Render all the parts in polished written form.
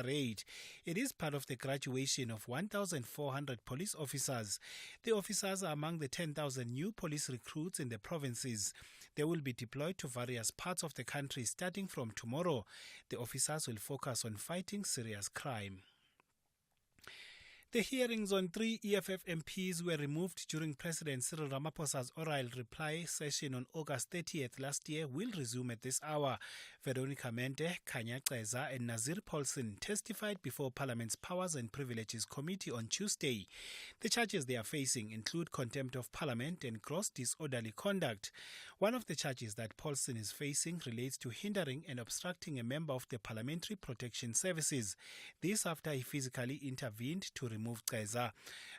parade. It is part of the graduation of 1,400 police officers. The officers are among the 10,000 new police recruits in the provinces. They will be deployed to various parts of the country starting from tomorrow. The officers will focus on fighting serious crime. The hearings on 3 EFF MPs were removed during President Cyril Ramaphosa's oral reply session on August 30th last year will resume at this hour. Veronica Mente, Kanya Ceza and Nazir Paulsen testified before Parliament's Powers and Privileges Committee on Tuesday. The charges they are facing include contempt of Parliament and gross disorderly conduct. One of the charges that Paulsen is facing relates to hindering and obstructing a member of the Parliamentary Protection Services. This after he physically intervened to remove Ceza.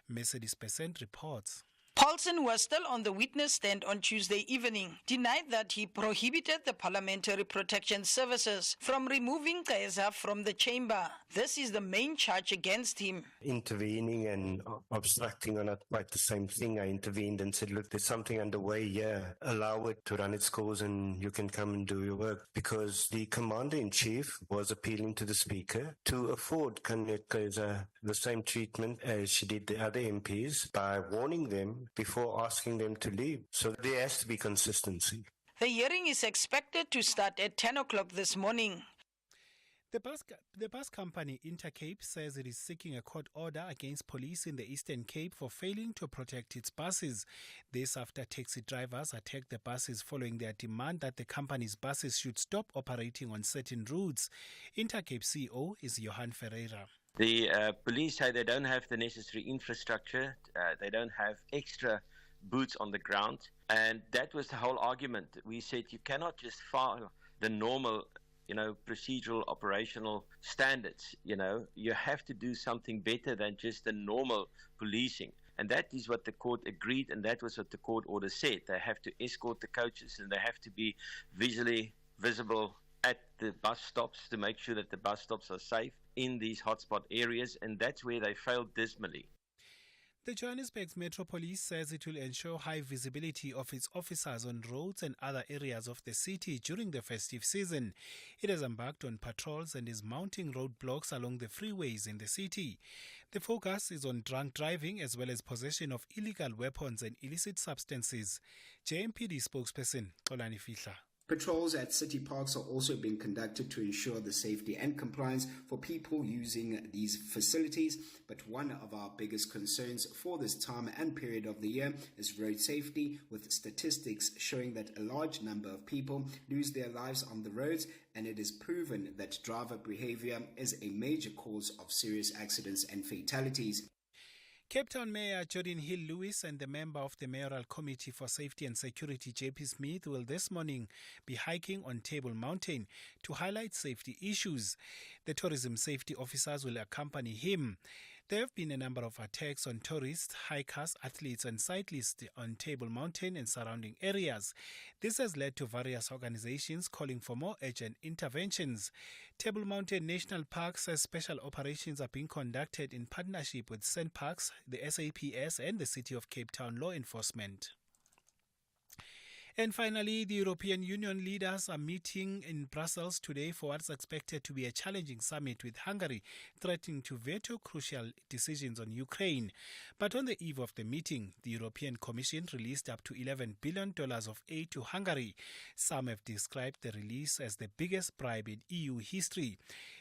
Mercedes Percent reports. Paulsen was still on the witness stand on Tuesday evening, denied that he prohibited the Parliamentary Protection Services from removing Ceza from the chamber. This is the main charge against him. Intervening and obstructing are not quite the same thing. I intervened and said, look, there's something underway here. Allow it to run its course and you can come and do your work. Because the Commander-in-Chief was appealing to the Speaker to afford Ceza the same treatment as she did the other MPs by warning them before asking them to leave. So there has to be consistency. The hearing is expected to start at 10 o'clock this morning. The bus company Intercape says it is seeking a court order against police in the Eastern Cape for failing to protect its buses. This after taxi drivers attacked the buses following their demand that the company's buses should stop operating on certain routes. Intercape CEO is Johan Ferreira. The police say they don't have the necessary infrastructure, they don't have extra boots on the ground, and that was the whole argument. We said you cannot just follow the normal, procedural operational standards. You have to do something better than just the normal policing. And that is what the court agreed, and that was what the court order said. They have to escort the coaches and they have to be visually visible at the bus stops to make sure that the bus stops are safe in these hotspot areas, and that's where they failed dismally. The Johannesburg's Metro Police says it will ensure high visibility of its officers on roads and other areas of the city during the festive season. It has embarked on patrols and is mounting roadblocks along the freeways in the city. The focus is on drunk driving as well as possession of illegal weapons and illicit substances. JMPD spokesperson Xolani Fihla. Patrols at city parks are also being conducted to ensure the safety and compliance for people using these facilities. But one of our biggest concerns for this time and period of the year is road safety, with statistics showing that a large number of people lose their lives on the roads, and it is proven that driver behavior is a major cause of serious accidents and fatalities. Cape Town Mayor Jordan Hill-Lewis and the member of the Mayoral Committee for Safety and Security, JP Smith, will this morning be hiking on Table Mountain to highlight safety issues. The tourism safety officers will accompany him. There have been a number of attacks on tourists, hikers, athletes and cyclists on Table Mountain and surrounding areas. This has led to various organizations calling for more urgent interventions. Table Mountain National Park says special operations are being conducted in partnership with SANParks, the SAPS and the City of Cape Town law enforcement. And finally, the European Union leaders are meeting in Brussels today for what's expected to be a challenging summit, with Hungary threatening to veto crucial decisions on Ukraine. But on the eve of the meeting, the European Commission released up to $11 billion of aid to Hungary. Some have described the release as the biggest bribe in EU history.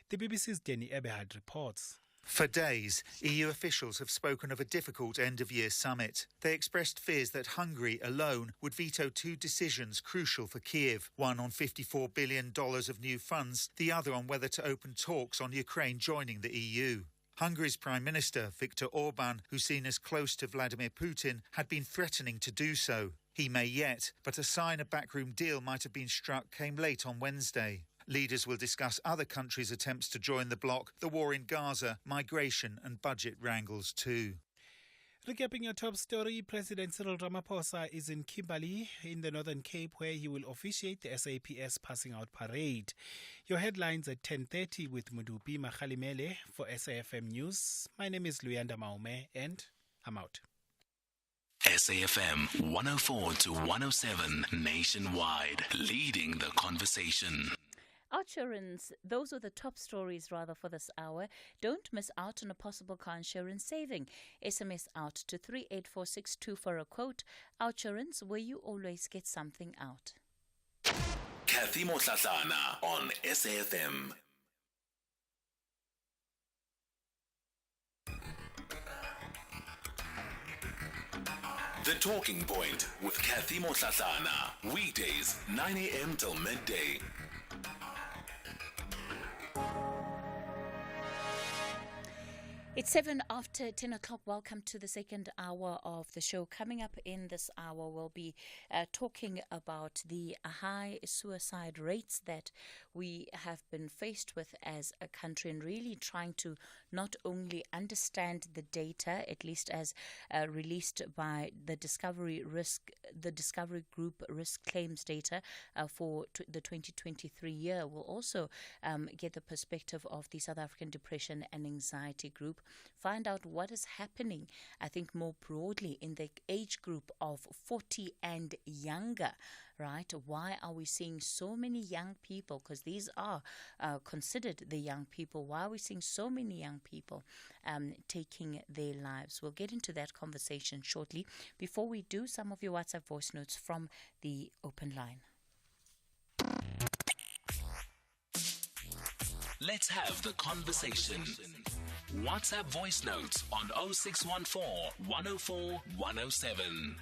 The BBC's Denny Eberhard reports. For days, EU officials have spoken of a difficult end-of-year summit. They expressed fears that Hungary alone would veto two decisions crucial for Kiev, one on $54 billion of new funds, the other on whether to open talks on Ukraine joining the EU. Hungary's Prime Minister, Viktor Orban, who's seen as close to Vladimir Putin, had been threatening to do so. He may yet, but a sign a backroom deal might have been struck came late on Wednesday. Leaders will discuss other countries' attempts to join the bloc, the war in Gaza, migration and budget wrangles too. Recapping your top story, President Cyril Ramaphosa is in Kimberley in the Northern Cape, where he will officiate the SAPS passing out parade. Your headlines at 10:30 with Mudupi Makhalimele for SAFM News. My name is Luyanda Maume and I'm out. SAFM 104 to 107 nationwide, leading the conversation. Our insurance, those are the top stories rather for this hour. Don't miss out on a possible car insurance saving. SMS out to 38462 for a quote. Our insurance, where you always get something out. Cathy Mohlahlana on SAFM. The Talking Point with Cathy Mohlahlana. Weekdays, 9 a.m. till midday. It's 7 after 10 o'clock. Welcome to the second hour of the show. Coming up in this hour, we'll be talking about the high suicide rates that we have been faced with as a country, and really trying to not only understand the data, at least as released by the Discovery Group risk claims data for the 2023 year. We'll also get the perspective of the South African Depression and Anxiety Group. Find out what is happening, I think, more broadly in the age group of 40 and younger, right? Why are we seeing so many young people? Because these are considered the young people. Why are we seeing so many young people taking their lives? We'll get into that conversation shortly. Before we do, some of your WhatsApp voice notes from the open line. Let's have the conversation. WhatsApp voice notes on 0614 104 107.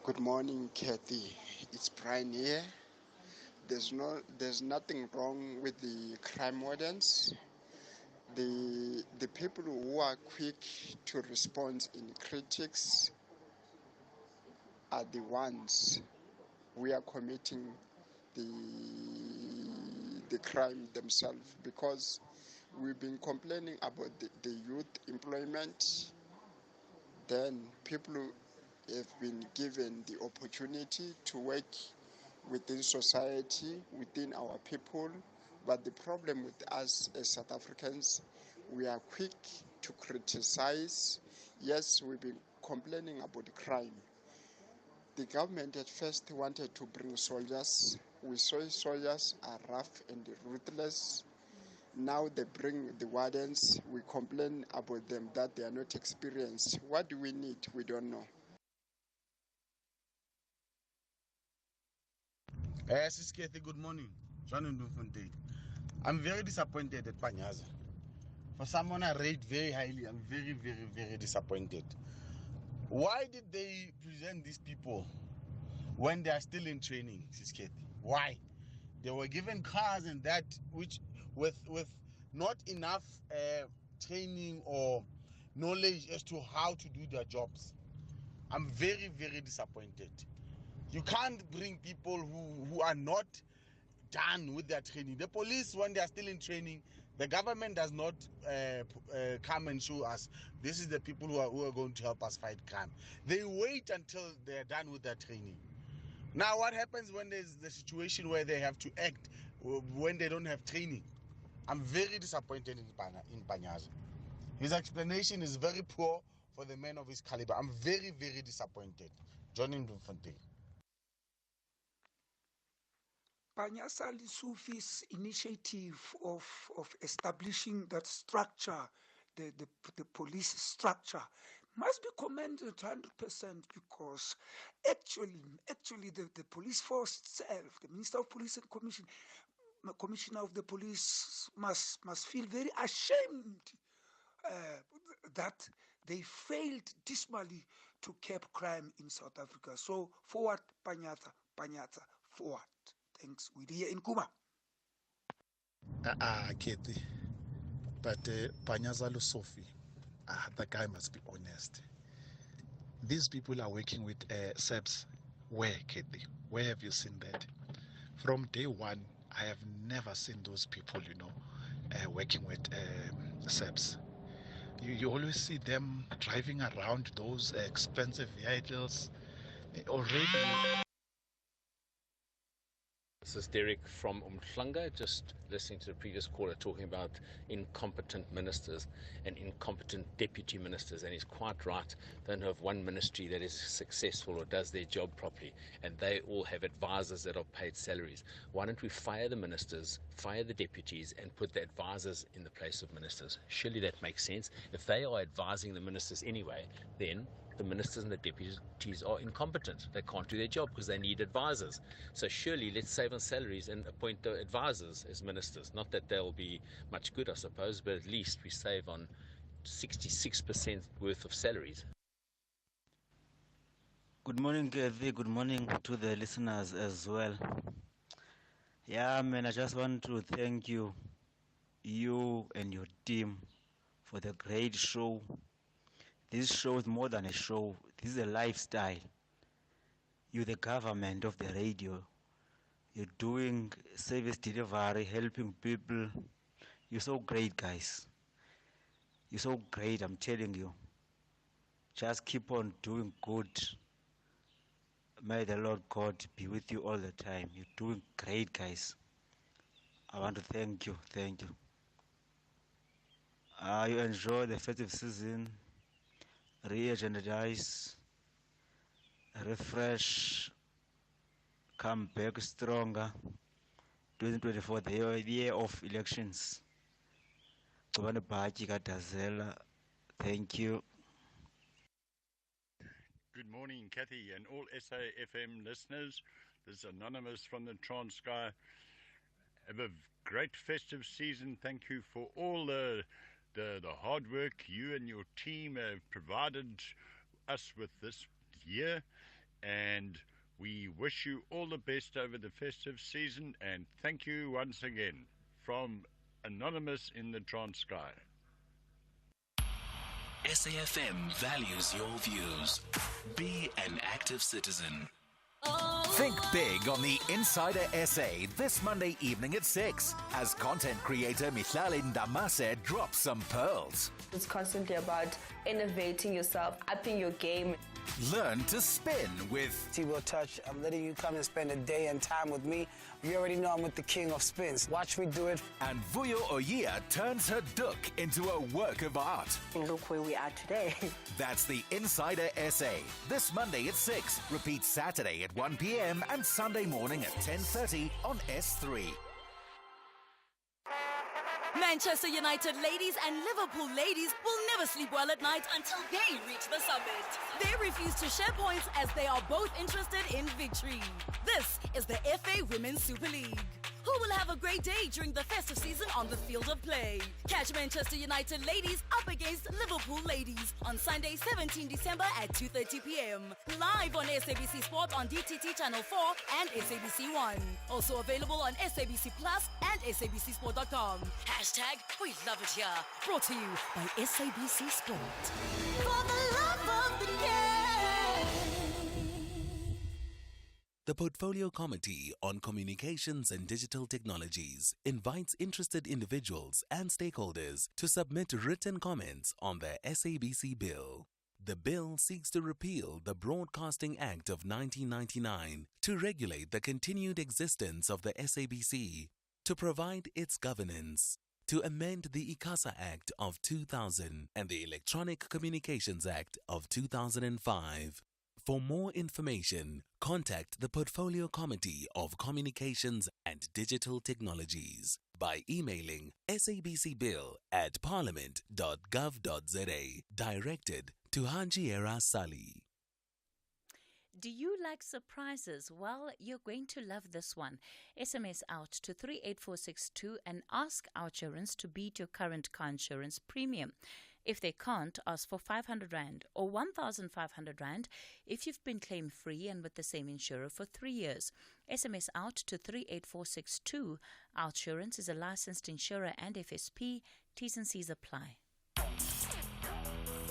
Good morning, Cathy. It's Brian here. There's nothing wrong with the crime wardens. The people who are quick to respond in critics are the ones who are committing the crime themselves, because we've been complaining about the youth employment. Then people have been given the opportunity to work within society, within our people. But the problem with us as South Africans, we are quick to criticize. Yes, we've been complaining about the crime. The government at first wanted to bring soldiers. We saw soldiers are rough and ruthless. Now they bring the wardens. We complain about them that they are not experienced. What do we need? We don't know. Sis Cathy, good morning. I'm very disappointed at Panyaza. For someone I rate very highly, I'm very, very, very disappointed. Why did they present these people when they are still in training, Sis Cathy? Why? They were given cars and that, which with not enough training or knowledge as to how to do their jobs. I'm very, very disappointed. You can't bring people who are not done with their training. The police, when they are still in training, the government does not come and show us, this is the people who are going to help us fight crime. They wait until they are done with their training. Now, what happens when there's the situation where they have to act when they don't have training? I'm very disappointed in Panyaza. His explanation is very poor for the man of his caliber. I'm very, very disappointed. John Ndumfontein. Panyaza Lesufi's initiative of establishing that structure, the police structure, must be commended 100%, because actually the police force itself, the Minister of Police and Commissioner of the Police must feel very ashamed that they failed dismally to curb crime in South Africa. So forward, Panyaza, forward. Thanks. We're here in Kuma. Cathy. But Panyaza Lesufi, the guy must be honest. These people are working with SEBS. Where, Cathy? Where have you seen that? From day one, I have never seen those people, working with SEBS. You always see them driving around those expensive vehicles. Already, This is Derek from Umhlanga, just listening to the previous caller talking about incompetent ministers and incompetent deputy ministers, and he's quite right. Don't have one ministry that is successful or does their job properly, and they all have advisors that are paid salaries. Why don't we fire the ministers, fire the deputies, and put the advisors in the place of ministers? Surely that makes sense. If they are advising the ministers anyway, then the ministers and the deputies are incompetent. They can't do their job because they need advisors. So surely let's save on salaries and appoint the advisors as ministers. Not that they'll be much good, I suppose, but at least we save on 66% worth of salaries. Good morning, Cathy. Good morning to the listeners as well. Yeah, man, I just want to thank you and your team for the great show. This show is more than a show. This is a lifestyle. You're the government of the radio. You're doing service delivery, helping people. You're so great, guys. You're so great, I'm telling you. Just keep on doing good. May the Lord God be with you all the time. You're doing great, guys. I want to thank you. Thank you. You enjoy the festive season. Re-energize, refresh, come back stronger. 2024, the year of elections. Thank you. Good morning, Cathy, and all SAFM listeners. This is Anonymous from the Transkei. Have a great festive season. Thank you for all the hard work you and your team have provided us with this year, and we wish you all the best over the festive season, and thank you once again from Anonymous in the Transkei. SAFM values your views. Be an active citizen. Think big on the Insider SA this Monday evening at 6 as content creator Mohlahlana drops some pearls. It's constantly about innovating yourself, upping your game. Learn to spin with T-Will Touch. I'm letting you come and spend a day and time with me. You already know I'm with the king of spins. Watch me do it. And Vuyo Oya turns her duk into a work of art. And look where we are today. That's the Insider SA. This Monday at 6. Repeat Saturday at 1 p.m. and Sunday morning at 10:30 on S3. Manchester United ladies and Liverpool ladies will never sleep well at night until they reach the summit. They refuse to share points as they are both interested in victory. This is the FA Women's Super League. Who will have a great day during the festive season on the field of play? Catch Manchester United ladies up against Liverpool ladies on Sunday, 17 December at 2:30 p.m. Live on SABC Sport on DTT Channel 4 and SABC 1. Also available on SABC Plus and SABCSport.com. Hashtag we love it here. Brought to you by SABC Sport. For the love of the game. The Portfolio Committee on Communications and Digital Technologies invites interested individuals and stakeholders to submit written comments on the SABC bill. The bill seeks to repeal the Broadcasting Act of 1999 to regulate the continued existence of the SABC, to provide its governance, to amend the ICASA Act of 2000 and the Electronic Communications Act of 2005. For more information, contact the Portfolio Committee of Communications and Digital Technologies by emailing sabcbill@parliament.gov.za, directed to Hanjiera Sali. Do you like surprises? Well, you're going to love this one. SMS out to 38462 and ask OUTsurance to beat your current car insurance premium. If they can't, ask for 500 Rand or 1,500 Rand if you've been claim-free and with the same insurer for 3 years. SMS out to 38462. OUTsurance is a licensed insurer and FSP. T's and C's apply.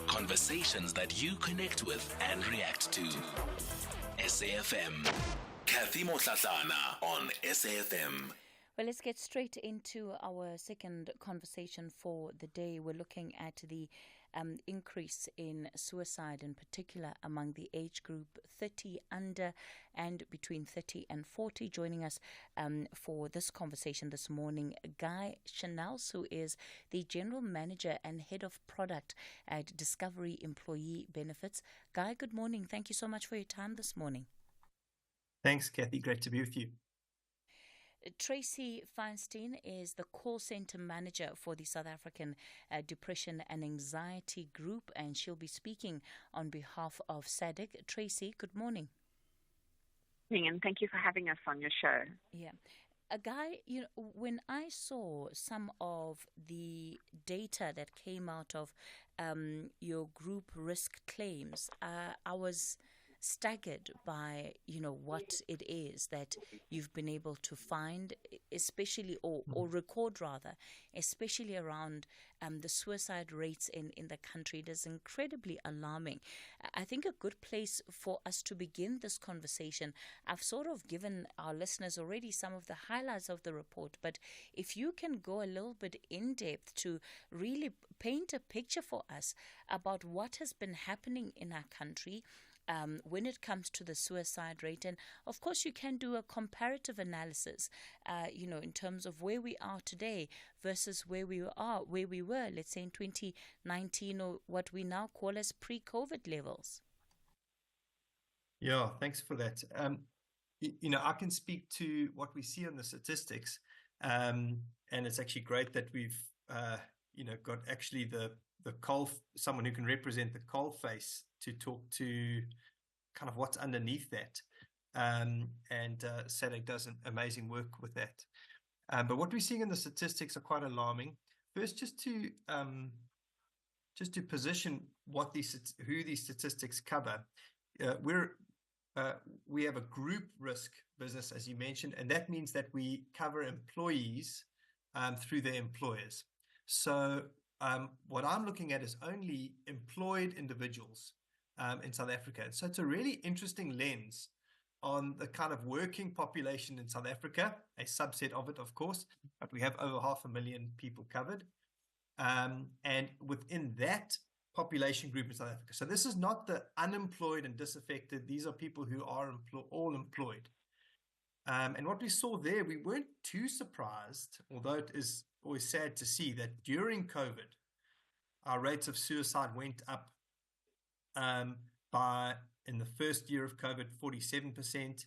Conversations that you connect with and react to. SAFM. Cathy Mohlahlana on SAFM. Well, let's get straight into our second conversation for the day. We're looking at the increase in suicide, in particular among the age group 30 under and between 30 and 40. Joining us for this conversation this morning, Guy Chanels, who is the General Manager and Head of Product at Discovery Employee Benefits. Guy, good morning. Thank you so much for your time this morning. Thanks, Cathy. Great to be with you. Tracy Feinstein is the call center manager for the South African Depression and Anxiety Group, and she'll be speaking on behalf of SADC. Tracy, good morning. And thank you for having us on your show. Yeah. Guy, when I saw some of the data that came out of your group risk claims, I was staggered by what it is that you've been able to find, especially or record rather, especially around the suicide rates in the country. It is incredibly alarming. I think a good place for us to begin this conversation, I've sort of given our listeners already some of the highlights of the report, but if you can go a little bit in depth to really paint a picture for us about what has been happening in our country when it comes to the suicide rate. And of course, you can do a comparative analysis, in terms of where we are today versus where we were, let's say in 2019, or what we now call as pre-COVID levels. Yeah, thanks for that. I can speak to what we see on the statistics, and it's actually great that we've, got actually the someone who can represent the coal face to talk to kind of what's underneath that. And SADC does an amazing work with that. But what we're seeing in the statistics are quite alarming. First, just to position who these statistics cover, we have a group risk business, as you mentioned, and that means that we cover employees through their employers. So what I'm looking at is only employed individuals in South Africa. And so it's a really interesting lens on the kind of working population in South Africa, a subset of it, of course, but we have over 500,000 people covered. And within that population group in South Africa. So this is not the unemployed and disaffected. These are people who are all employed. And what we saw there, we weren't too surprised, although it is always sad to see that during COVID, our rates of suicide went up by, in the first year of COVID, 47%.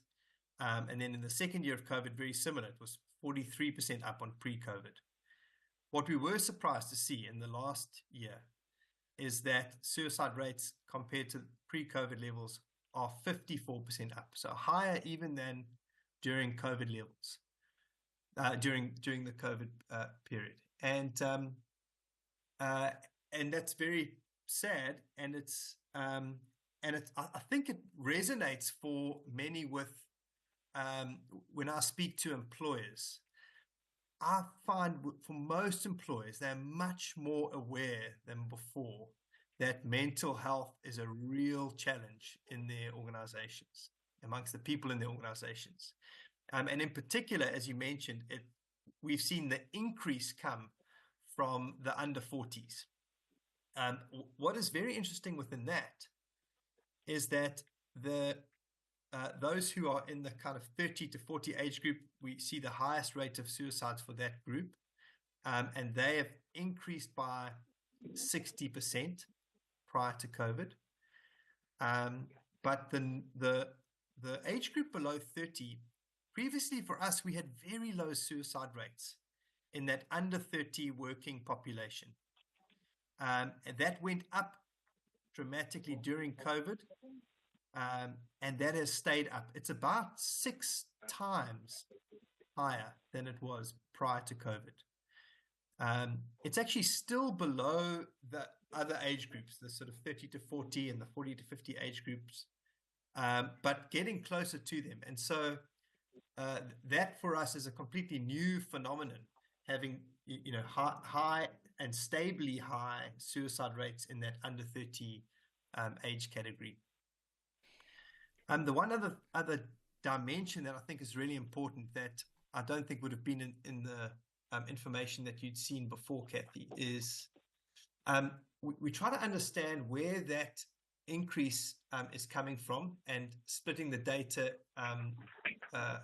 And then in the second year of COVID, very similar. It was 43% up on pre-COVID. What we were surprised to see in the last year is that suicide rates compared to pre-COVID levels are 54% up. So higher even than during COVID levels, during the COVID period. And that's very sad. And I think it resonates for many with, when I speak to employers, I find for most employers, they're much more aware than before that mental health is a real challenge in their organizations, amongst the people in their organizations. And in particular, as you mentioned, we've seen the increase come from the under 40s. What is very interesting within that is that those who are in the kind of 30 to 40 age group, we see the highest rate of suicides for that group. And they have increased by 60% prior to COVID. But the age group below 30, previously for us, we had very low suicide rates in that under 30 working population. And that went up dramatically during COVID. And that has stayed up. It's about 6 times higher than it was prior to COVID. It's actually still below the other age groups, the sort of 30 to 40 and the 40 to 50 age groups, but getting closer to them. And so that for us is a completely new phenomenon, having high and stably high suicide rates in that under 30 age category. The one other dimension that I think is really important that I don't think would have been in the information that you'd seen before, Cathy, is we try to understand where that increase is coming from and splitting the data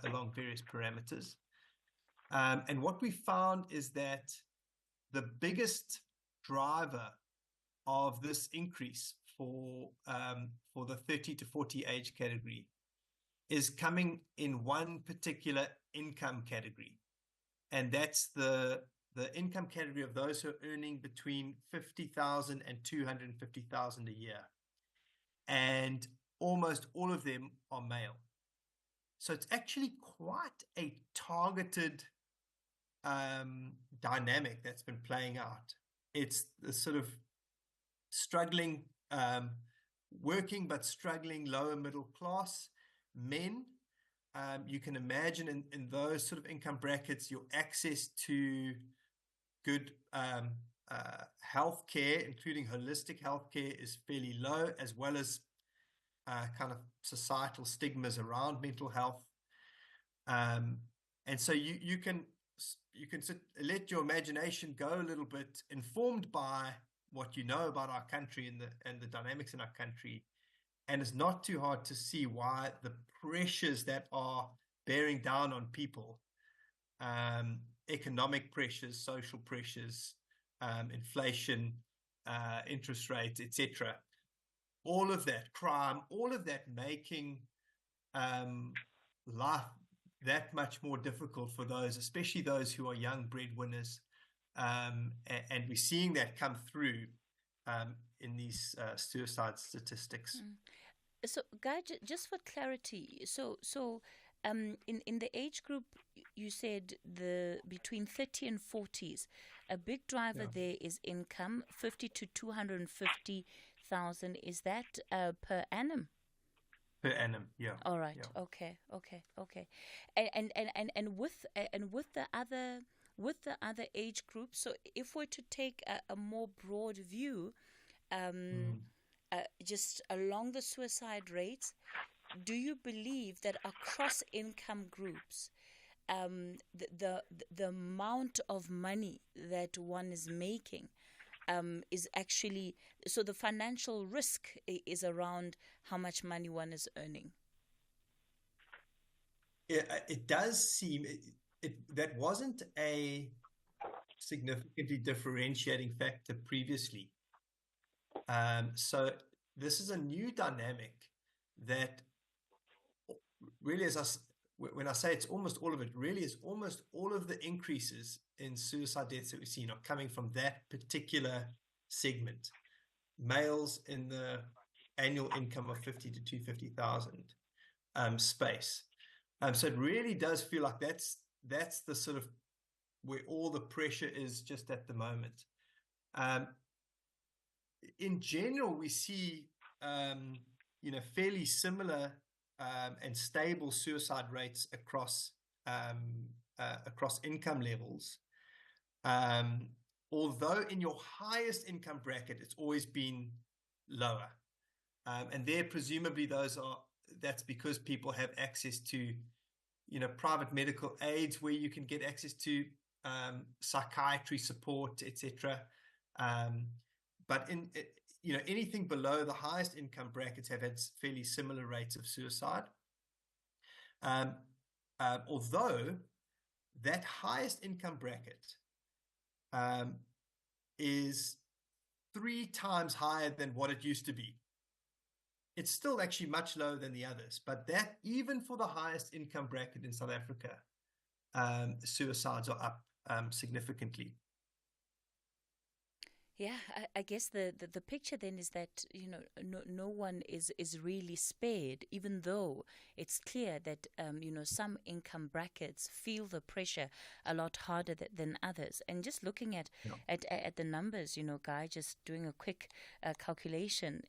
along various parameters. And what we found is that the biggest driver of this increase for the 30 to 40 age category is coming in one particular income category, and that's the income category of those who are earning between 50,000 and 250,000 a year, and almost all of them are male. So it's actually quite a targeted dynamic that's been playing out. It's the sort of struggling, working but struggling lower middle class men. You can imagine in those sort of income brackets, your access to good health care, including holistic health care, is fairly low, as well as kind of societal stigmas around mental health. And so you can let your imagination go a little bit, informed by what you know about our country and the dynamics in our country. And it's not too hard to see why the pressures that are bearing down on people, economic pressures, social pressures, inflation, interest rates, etc., all of that, crime, all of that making life that much more difficult for those, especially those who are young breadwinners. And we're seeing that come through in these suicide statistics. So, Guy, just for clarity, in the age group, you said between 30 and 40s, a big driver there is income, 50 to 250,000. Is that per annum? Per annum, yeah. All right. Yeah. Okay. And with the other age groups. So, if we're to take a more broad view, just along the suicide rates, do you believe that across income groups, the amount of money that one is making is actually, so the financial risk is around how much money one is earning? Yeah, it does seem that wasn't a significantly differentiating factor previously. So this is a new dynamic that really, when I say it's almost all of it, really is almost all of the increases in suicide deaths that we've seen are coming from that particular segment. Males in the annual income of 50 to 250,000 space. So it really does feel like that's the sort of where all the pressure is just at the moment. In general, we see fairly similar and stable suicide rates across income levels. Although in your highest income bracket, it's always been lower, and there presumably that's because people have access to private medical aids where you can get access to psychiatry support, etc. But anything below the highest income brackets have had fairly similar rates of suicide. Although that highest income bracket is 3 times higher than what it used to be. It's still actually much lower than the others, but that even for the highest income bracket in South Africa, suicides are up significantly. Yeah, I guess the picture then is that no one is really spared, even though it's clear that some income brackets feel the pressure a lot harder than others. And just looking at the numbers, Guy, just doing a quick calculation,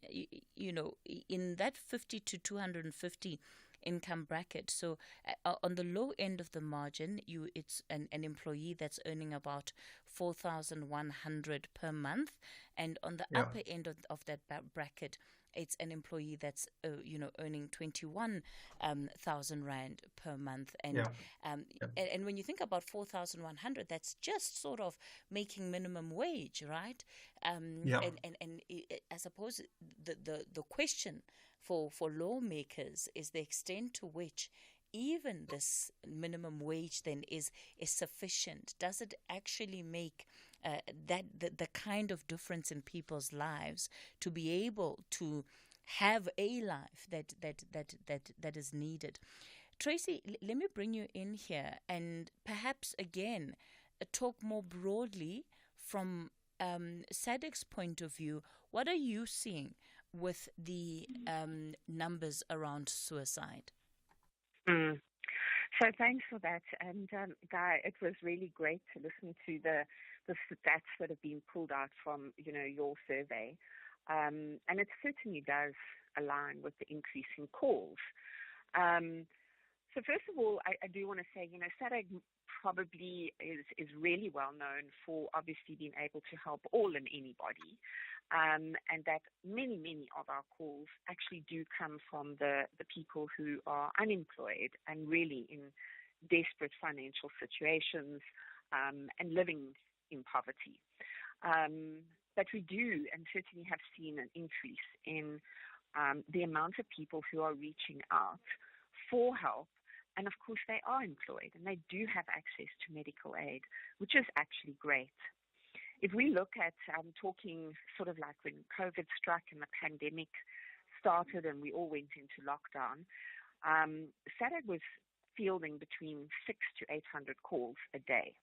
in that 50 to 250 income bracket. So on the low end of the margin, it's an employee that's earning about 4,100 per month, and on the upper end of that bracket, it's an employee that's earning 21,000 rand per month, and and when you think about 4,100, that's just sort of making minimum wage, right? And I suppose the question for lawmakers is the extent to which even this minimum wage then is sufficient. Does it actually make the kind of difference in people's lives to be able to have a life that is needed? Tracy, let me bring you in here and perhaps again talk more broadly from SADC's point of view. What are you seeing with the numbers around suicide? So thanks for that. And Guy, it was really great to listen to the stats that have been pulled out from, your survey. And it certainly does align with the increase in calls. So first of all, I do want to say, SADC probably is really well known for obviously being able to help all and anybody. And that many of our calls actually do come from the people who are unemployed and really in desperate financial situations and living in poverty. But we do and certainly have seen an increase in the amount of people who are reaching out for help. And of course, they are employed and they do have access to medical aid, which is actually great. If we look at talking sort of like when COVID struck and the pandemic started and we all went into lockdown, SADC was fielding between 600 to 800 calls a day.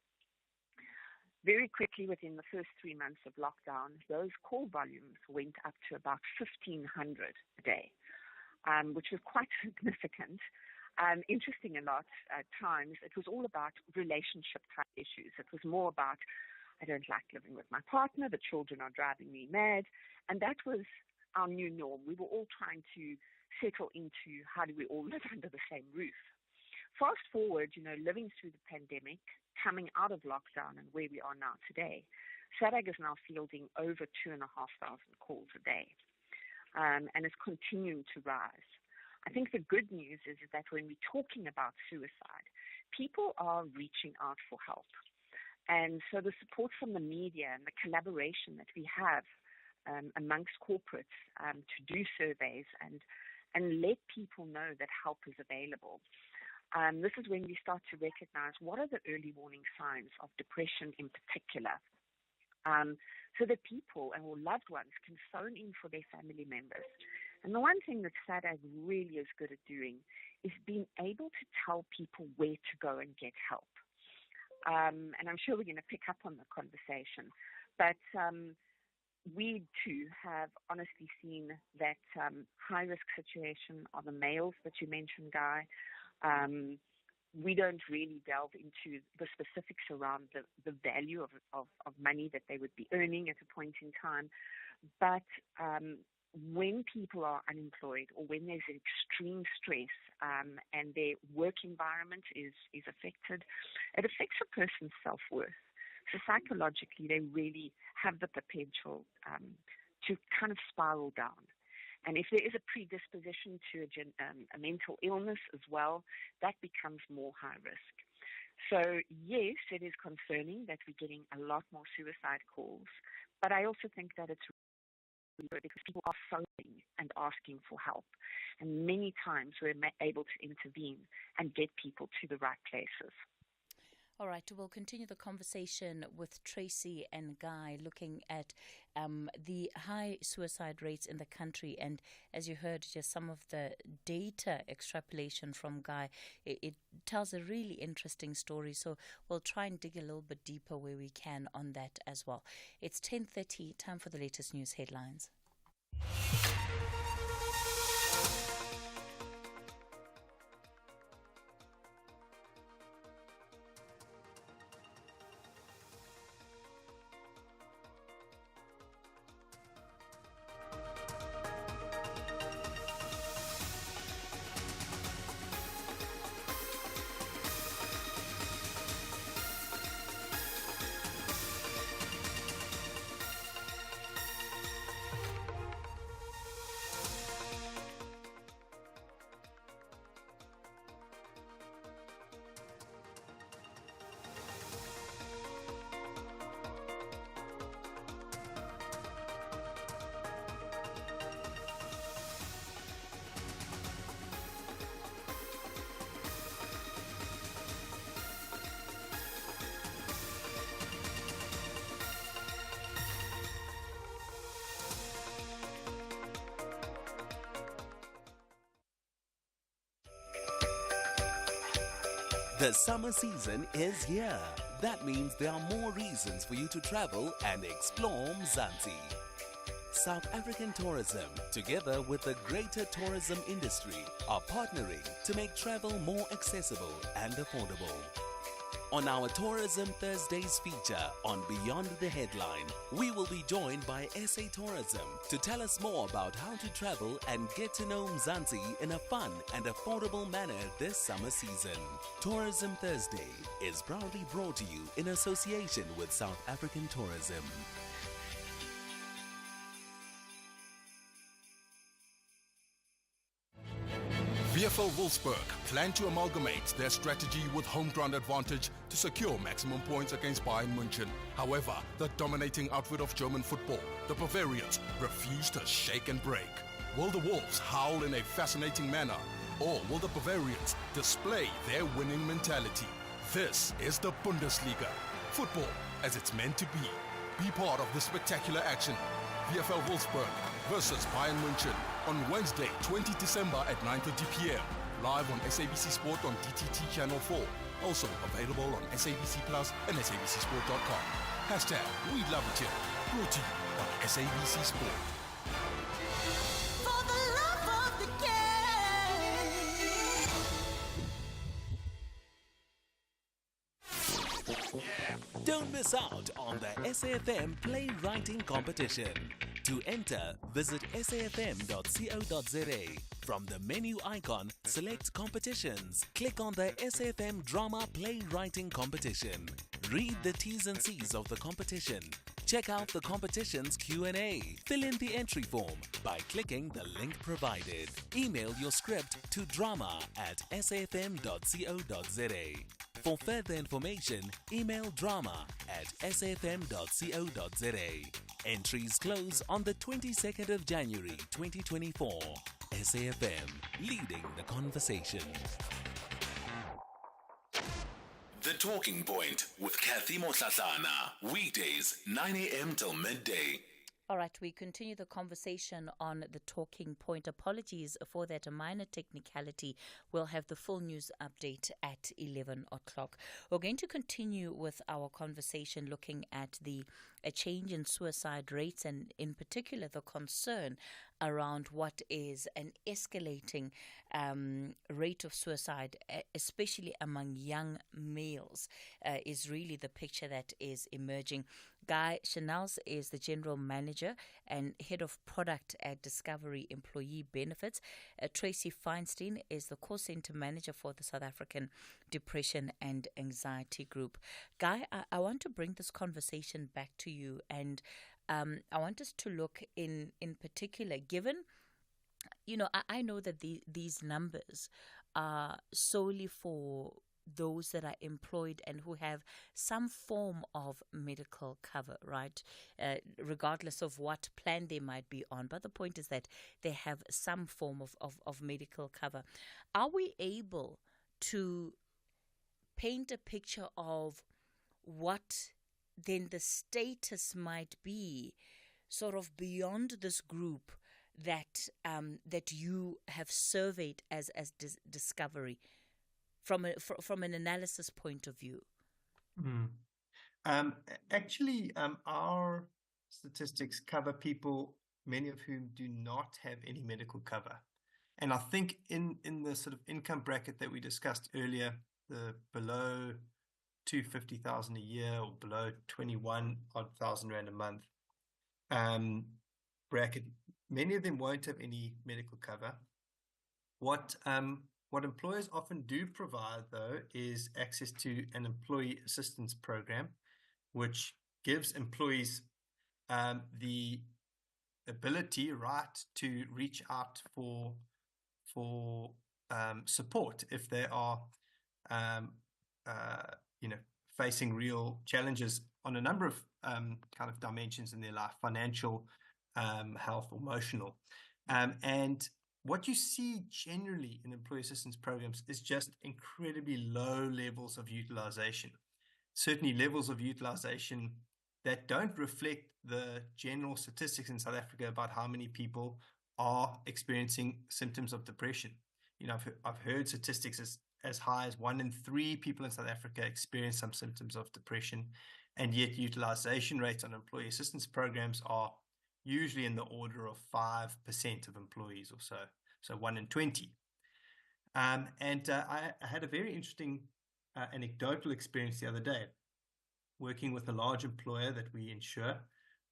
Very quickly, within the first 3 months of lockdown, those call volumes went up to about 1,500 a day, which was quite significant. Interesting, a lot at times, it was all about relationship type issues. It was more about, I don't like living with my partner, the children are driving me mad. And that was our new norm. We were all trying to settle into how do we all live under the same roof. Fast forward, living through the pandemic, coming out of lockdown and where we are now today, SADC is now fielding over 2,500 calls a day and is continuing to rise. I think the good news is that when we're talking about suicide, people are reaching out for help. And so the support from the media and the collaboration that we have amongst corporates to do surveys and let people know that help is available. This is when we start to recognize what are the early warning signs of depression in particular, so that people and or loved ones can phone in for their family members. And the one thing that SADC really is good at doing is being able to tell people where to go and get help. And I'm sure we're going to pick up on the conversation. But we too have honestly seen that high-risk situation are the males that you mentioned, Guy. We don't really delve into the specifics around the value of money that they would be earning at a point in time. But when people are unemployed or when there's extreme stress and their work environment is affected, it affects a person's self-worth. So psychologically, they really have the potential to kind of spiral down. And if there is a predisposition to a mental illness as well, that becomes more high risk. So yes, it is concerning that we're getting a lot more suicide calls, but I also think that it's really good because people are phoning and asking for help. And many times we're able to intervene and get people to the right places. All right, we'll continue the conversation with Tracy and Guy looking at the high suicide rates in the country. And as you heard, just some of the data extrapolation from Guy, it tells a really interesting story. So we'll try and dig a little bit deeper where we can on that as well. It's 10:30, time for the latest news headlines. The summer season is here. That means there are more reasons for you to travel and explore Mzansi. South African Tourism, together with the greater tourism industry, are partnering to make travel more accessible and affordable. On our Tourism Thursdays feature on Beyond the Headline, we will be joined by SA Tourism to tell us more about how to travel and get to know Mzansi in a fun and affordable manner this summer season. Tourism Thursday is proudly brought to you in association with South African Tourism. VfL Wolfsburg plan to amalgamate their strategy with home ground advantage to secure maximum points against Bayern München. However, the dominating outfit of German football, the Bavarians, refuse to shake and break. Will the Wolves howl in a fascinating manner, or will the Bavarians display their winning mentality? This is the Bundesliga. Football as it's meant to be. Be part of the spectacular action. VfL Wolfsburg versus Bayern München on Wednesday, 20 December at 9:30 p.m. Live on SABC Sport on DTT Channel 4. Also available on SABC Plus and SABCSport.com. Hashtag We Love It Here. Brought to you on SABC Sport. For the love of the game. Don't miss out on the SAFM Playwriting Competition. To enter, visit safm.co.za. From the menu icon, select Competitions. Click on the SAFM Drama Playwriting Competition. Read the T's and C's of the competition. Check out the competition's Q&A. Fill in the entry form by clicking the link provided. Email your script to drama@safm.co.za. For further information, email drama@safm.co.za. Entries close on the 22nd of January 2024. SAFM, leading the conversation. The Talking Point with Cathy Mohlahlana. Weekdays, 9 a.m. till midday. All right, we continue the conversation on the Talking Point. Apologies for that minor technicality. We'll have the full news update at 11 o'clock. We're going to continue with our conversation looking at a change in suicide rates and in particular the concern around what is an escalating rate of suicide, especially among young males, is really the picture that is emerging. Guy Chanels is the General Manager and Head of Product at Discovery Employee Benefits. Tracy Feinstein is the Call Center Manager for the South African Depression and Anxiety Group. Guy, I want to bring this conversation back to you, and I want us to look in particular, given, I know that these numbers are solely for those that are employed and who have some form of medical cover, right? Regardless of what plan they might be on. But the point is that they have some form of medical cover. Are we able to paint a picture of what then the status might be sort of beyond this group that you have surveyed as Discovery from an analysis point of view? Actually, our statistics cover people, many of whom do not have any medical cover. And I think in the sort of income bracket that we discussed earlier, the below 250,000 a year or below 21,000 rand a month bracket, many of them won't have any medical cover. What employers often do provide, though, is access to an employee assistance program, which gives employees the ability, right, to reach out for support if they are, facing real challenges on a number of kind of dimensions in their life: financial, health, emotional, and what you see generally in employee assistance programs is just incredibly low levels of utilization. Certainly levels of utilization that don't reflect the general statistics in South Africa about how many people are experiencing symptoms of depression. I've heard statistics as high as 1 in 3 people in South Africa experience some symptoms of depression, and yet utilization rates on employee assistance programs are usually in the order of 5% of employees or so 1 in 20. I had a very interesting anecdotal experience the other day, working with a large employer that we insure,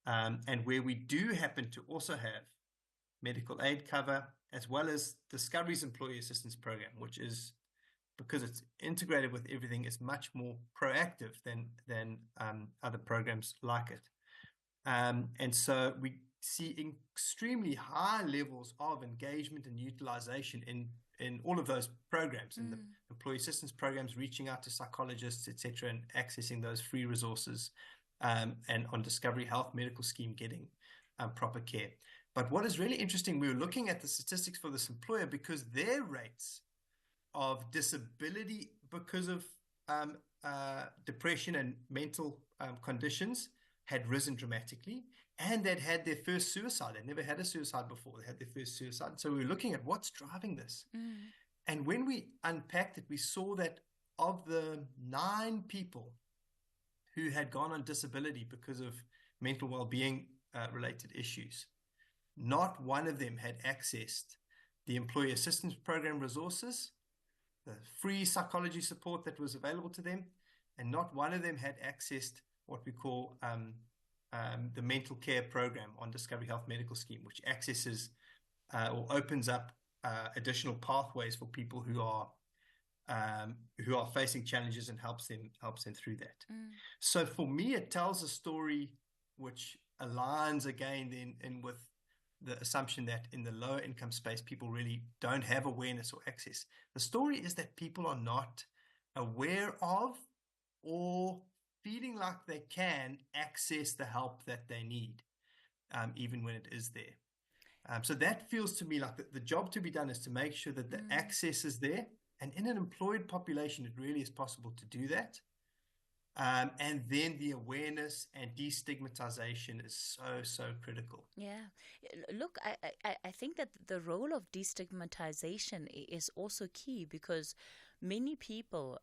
and where we do happen to also have medical aid cover, as well as Discovery's Employee Assistance Program, which is, because it's integrated with everything, is much more proactive than other programs like it. And so we see extremely high levels of engagement and utilization in all of those programs, in the employee assistance programs, reaching out to psychologists, etc., and accessing those free resources, and on Discovery Health Medical Scheme getting proper care. But what is really interesting, we were looking at the statistics for this employer, because their rates of disability because of depression and mental conditions had risen dramatically, and they'd had their first suicide. They'd never had a suicide before. They had their first suicide. So we were looking at what's driving this. And when we unpacked it, we saw that of the 9 people who had gone on disability because of mental well-being related issues, not one of them had accessed the Employee Assistance Program resources, the free psychology support that was available to them, and not one of them had accessed what we call the mental care program on Discovery Health Medical Scheme, which accesses or opens up additional pathways for people who are facing challenges, and helps them through that. So for me, it tells a story which aligns again in with the assumption that in the lower income space, people really don't have awareness or access. The story is that people are not aware of or feeling like they can access the help that they need, even when it is there. So that feels to me like the job to be done is to make sure that the access is there. And in an employed population, it really is possible to do that. And then the awareness and destigmatization is so critical. Yeah. Look, I think that the role of destigmatization is also key, because many people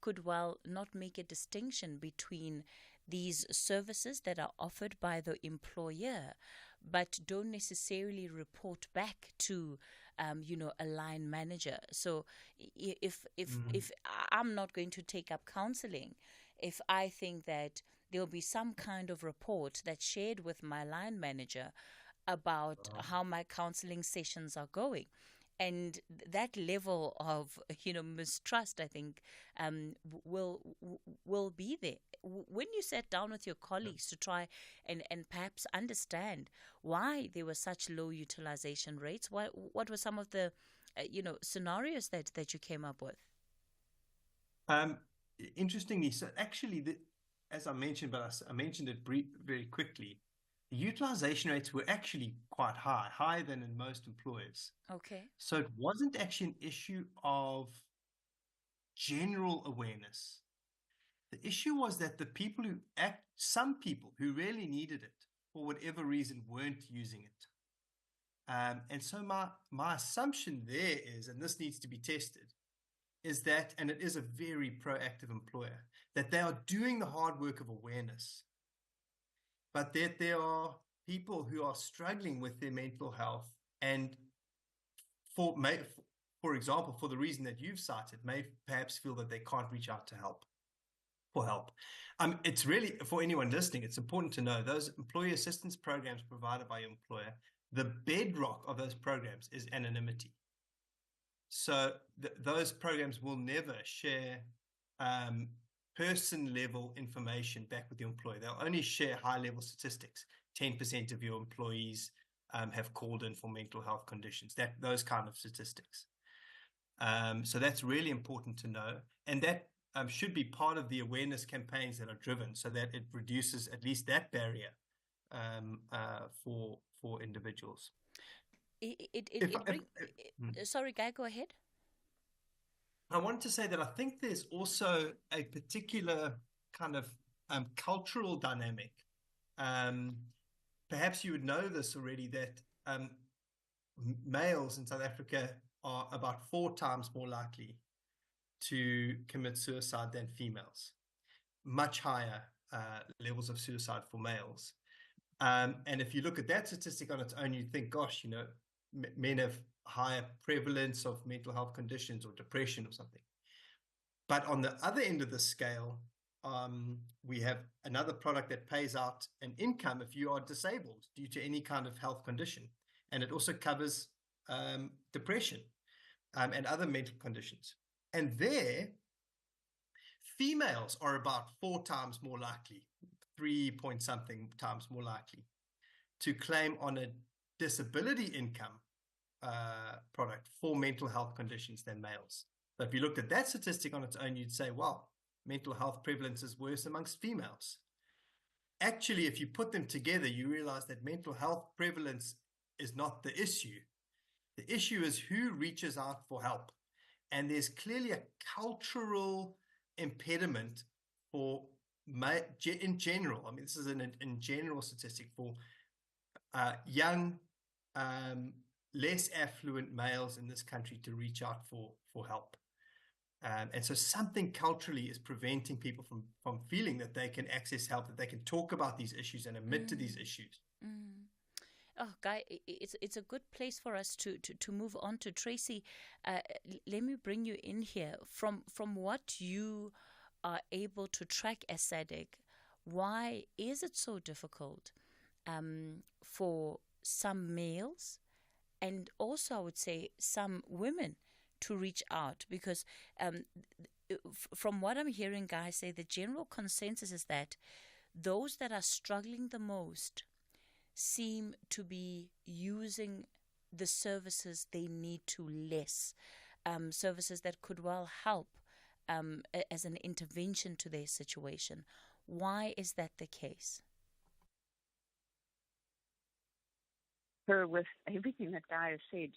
could well not make a distinction between these services that are offered by the employer, but don't necessarily report back to a line manager. So if I'm not going to take up counseling, if I think that there'll be some kind of report that's shared with my line manager about how my counseling sessions are going, and that level of mistrust, I think, will be there. When you sat down with your colleagues to try and perhaps understand why there were such low utilization rates, what were some of the scenarios that you came up with? Interestingly, so actually, as I mentioned, but I mentioned it very quickly, the utilization rates were actually quite high, higher than in most employers. Okay. So it wasn't actually an issue of general awareness. The issue was that some people who really needed it, for whatever reason, weren't using it. And so my assumption there is, and this needs to be tested, is that, and it is a very proactive employer, that they are doing the hard work of awareness, but that there are people who are struggling with their mental health, and for example, for the reason that you've cited, may perhaps feel that they can't reach out for help. It's really, for anyone listening, it's important to know those employee assistance programs provided by your employer, the bedrock of those programs is anonymity. So those programs will never share person-level information back with the employer. They'll only share high-level statistics. 10% of your employees have called in for mental health conditions, those kind of statistics. So that's really important to know. And that should be part of the awareness campaigns that are driven, so that it reduces at least that barrier for individuals. Sorry, Guy, go ahead. I want to say that I think there's also a particular kind of cultural dynamic. Perhaps you would know this already, that males in South Africa are about 4 times more likely to commit suicide than females. Much higher levels of suicide for males. And if you look at that statistic on its own, you think, gosh, men have higher prevalence of mental health conditions or depression or something. But on the other end of the scale, we have another product that pays out an income if you are disabled due to any kind of health condition. And it also covers depression and other mental conditions. And there, females are about 4 times more likely, 3-point-something times more likely to claim on a disability income product for mental health conditions than males. So if you looked at that statistic on its own, you'd say, wow, mental health prevalence is worse amongst females. Actually, if you put them together, you realize that mental health prevalence is not the issue. The issue is who reaches out for help. And there's clearly a cultural impediment for, in general, I mean, this is in general statistic for young, less affluent males in this country to reach out for help. And so something culturally is preventing people from feeling that they can access help, that they can talk about these issues and admit to these issues. Oh, Guy, it's a good place for us to move on to. Tracy, let me bring you in here. From what you are able to track as SADC, why is it so difficult for some males and also, I would say, some women to reach out? Because from what I'm hearing guys say, the general consensus is that those that are struggling the most seem to be using the services they need to less, services that could well help as an intervention to their situation. Why is that the case? So with everything that Guy has said,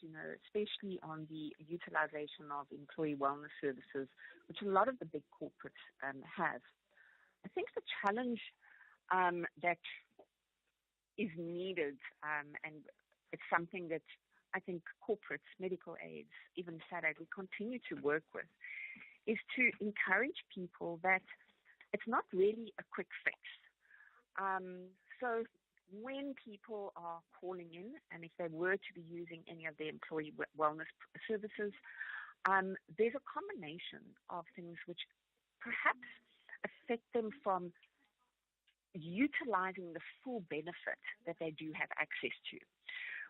especially on the utilization of employee wellness services, which a lot of the big corporates have, I think the challenge that is needed, and it's something that I think corporates, medical aids, even SADC, we continue to work with, is to encourage people that it's not really a quick fix. So when people are calling in, and if they were to be using any of their employee wellness services, there's a combination of things which perhaps affect them from utilizing the full benefit that they do have access to.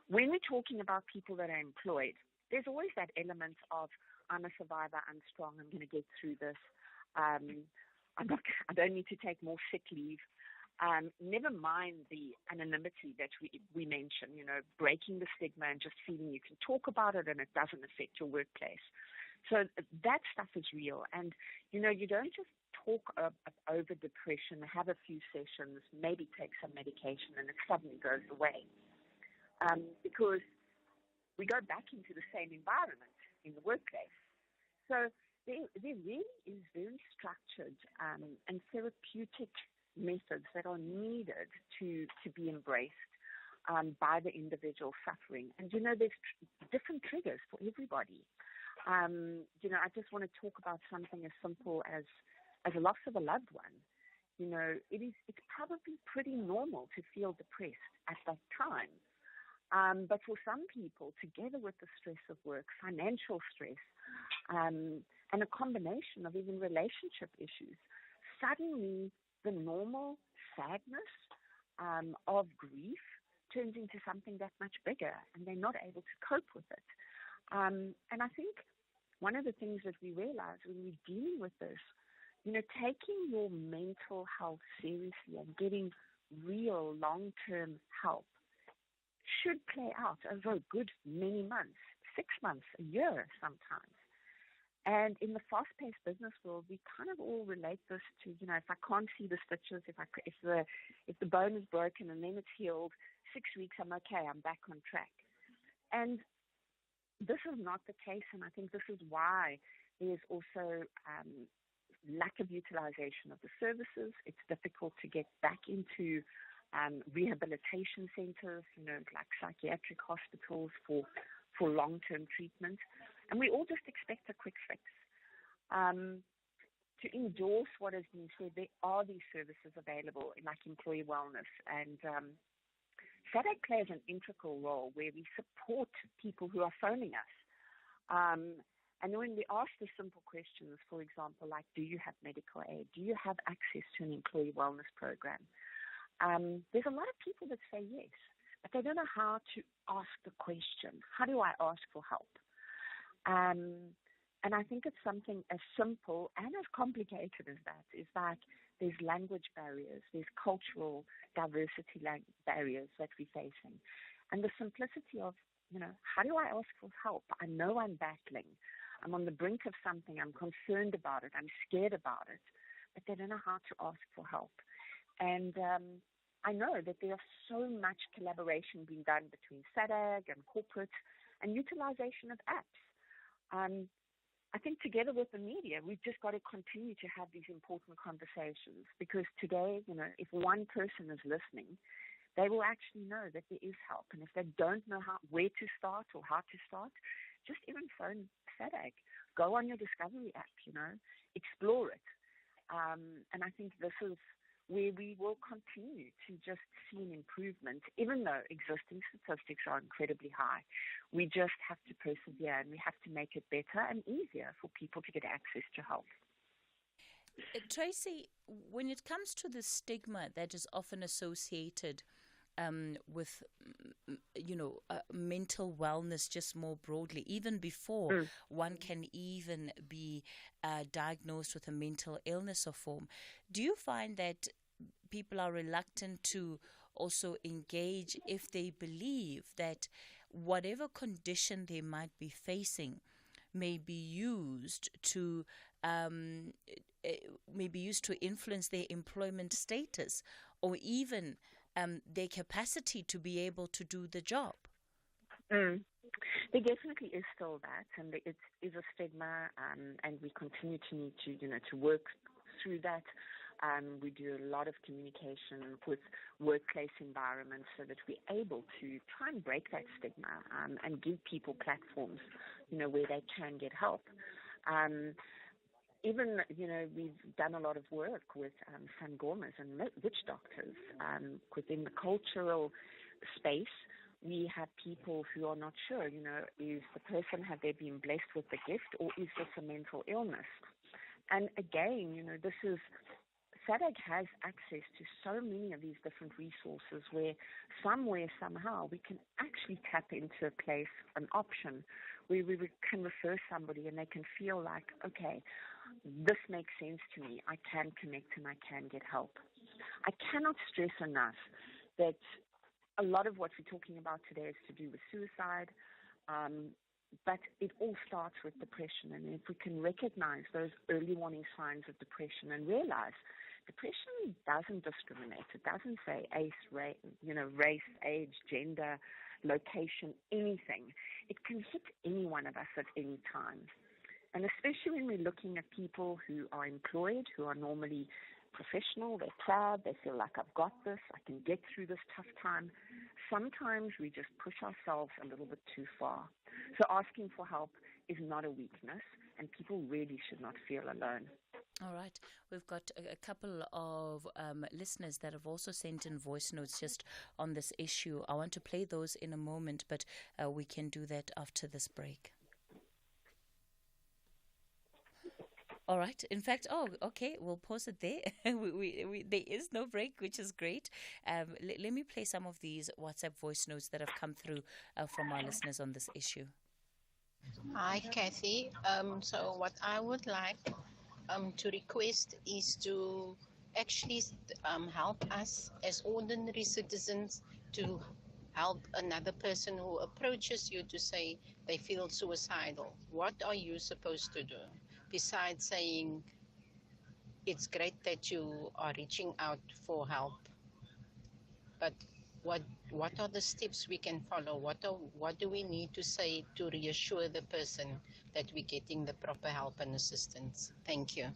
When we're talking about people that are employed, there's always that element of, I'm a survivor, I'm strong, I'm going to get through this. I don't need to take more sick leave. Never mind the anonymity that we mentioned, breaking the stigma and just feeling you can talk about it and it doesn't affect your workplace. So that stuff is real. And, you don't just talk over depression, have a few sessions, maybe take some medication, and it suddenly goes away. Because we go back into the same environment in the workplace. So there really is very structured and therapeutic methods that are needed to be embraced by the individual suffering. And, there's different triggers for everybody. I just want to talk about something as simple as a loss of a loved one. It's probably pretty normal to feel depressed at that time. But for some people, together with the stress of work, financial stress, and a combination of even relationship issues, suddenly the normal sadness of grief turns into something that much bigger, and they're not able to cope with it. And I think one of the things that we realize when we're dealing with this, taking your mental health seriously and getting real long-term help should play out over a good many months, 6 months, a year sometimes. And in the fast-paced business world, we kind of all relate this to, if I can't see the stitches, if the bone is broken and then it's healed, 6 weeks, I'm okay, I'm back on track. And this is not the case, and I think this is why there's also lack of utilization of the services. It's difficult to get back into rehabilitation centers, like psychiatric hospitals for for long-term treatment. And we all just expect a quick fix. To endorse what has been said, there are these services available, like employee wellness. And SADAG plays an integral role where we support people who are phoning us. And when we ask the simple questions, for example, like, do you have medical aid? Do you have access to an employee wellness program? There's a lot of people that say yes, but they don't know how to ask the question. How do I ask for help? And I think it's something as simple and as complicated as that, is that there's language barriers, there's cultural diversity barriers that we're facing. And the simplicity of, how do I ask for help? I know I'm battling. I'm on the brink of something. I'm concerned about it. I'm scared about it. But they don't know how to ask for help. And I know that there's so much collaboration being done between SADAG and corporate and utilization of apps. I think together with the media, we've just got to continue to have these important conversations, because today, if one person is listening, they will actually know that there is help. And if they don't know where to start or how to start, just even phone SADAG. Go on your Discovery app, explore it. And I think this is where we will continue to just see an improvement, even though existing statistics are incredibly high. We just have to persevere, and we have to make it better and easier for people to get access to help. Tracy, when it comes to the stigma that is often associated with, mental wellness just more broadly, even before one can even be diagnosed with a mental illness or form, do you find that people are reluctant to also engage if they believe that whatever condition they might be facing may be used to influence their employment status or even their capacity to be able to do the job? There definitely is still that, and it is a stigma, and we continue to need to work through that. We do a lot of communication with workplace environments so that we're able to try and break that stigma and give people platforms, where they can get help. Even, we've done a lot of work with sangomas and witch doctors. Within the cultural space, we have people who are not sure, is the person, have they been blessed with the gift, or is this a mental illness? And again, this is, SADAG has access to so many of these different resources where somewhere, somehow, we can actually tap into a place, an option, where we can refer somebody and they can feel like, okay, this makes sense to me. I can connect and I can get help. I cannot stress enough that a lot of what we're talking about today is to do with suicide, but it all starts with depression. And if we can recognize those early warning signs of depression and realize depression doesn't discriminate. It doesn't say race, age, gender, location, anything. It can hit any one of us at any time. And especially when we're looking at people who are employed, who are normally professional, they're proud, they feel like I've got this, I can get through this tough time. Sometimes we just push ourselves a little bit too far. So asking for help is not a weakness, and people really should not feel alone. All right. We've got a couple of listeners that have also sent in voice notes just on this issue. I want to play those in a moment, but we can do that after this break. All right. In fact, okay, we'll pause it there. There is no break, which is great. Let me play some of these WhatsApp voice notes that have come through from our listeners on this issue. Hi, Cathy. So what I would like to request is to actually help us as ordinary citizens to help another person who approaches you to say they feel suicidal. What are you supposed to do besides saying it's great that you are reaching out for help? But what are the steps we can follow? What do we need to say to reassure the person that we're getting the proper help and assistance? Thank you.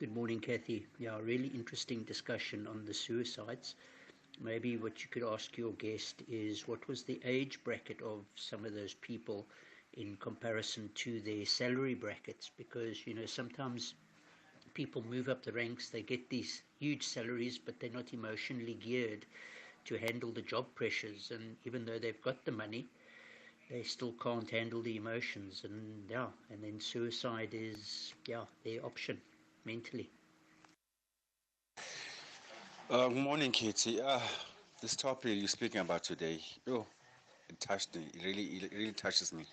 Good morning, Cathy. Yeah, really interesting discussion on the suicides. maybe what you could ask your guest is what was the age bracket of some of those people in comparison to their salary brackets? Because, sometimes people move up the ranks, they get these huge salaries, but they're not emotionally geared to handle the job pressures. And even though they've got the money, they still can't handle the emotions. And then suicide is, their option mentally. Good morning, Katie. This topic you're speaking about today, it touched me. It really touches me.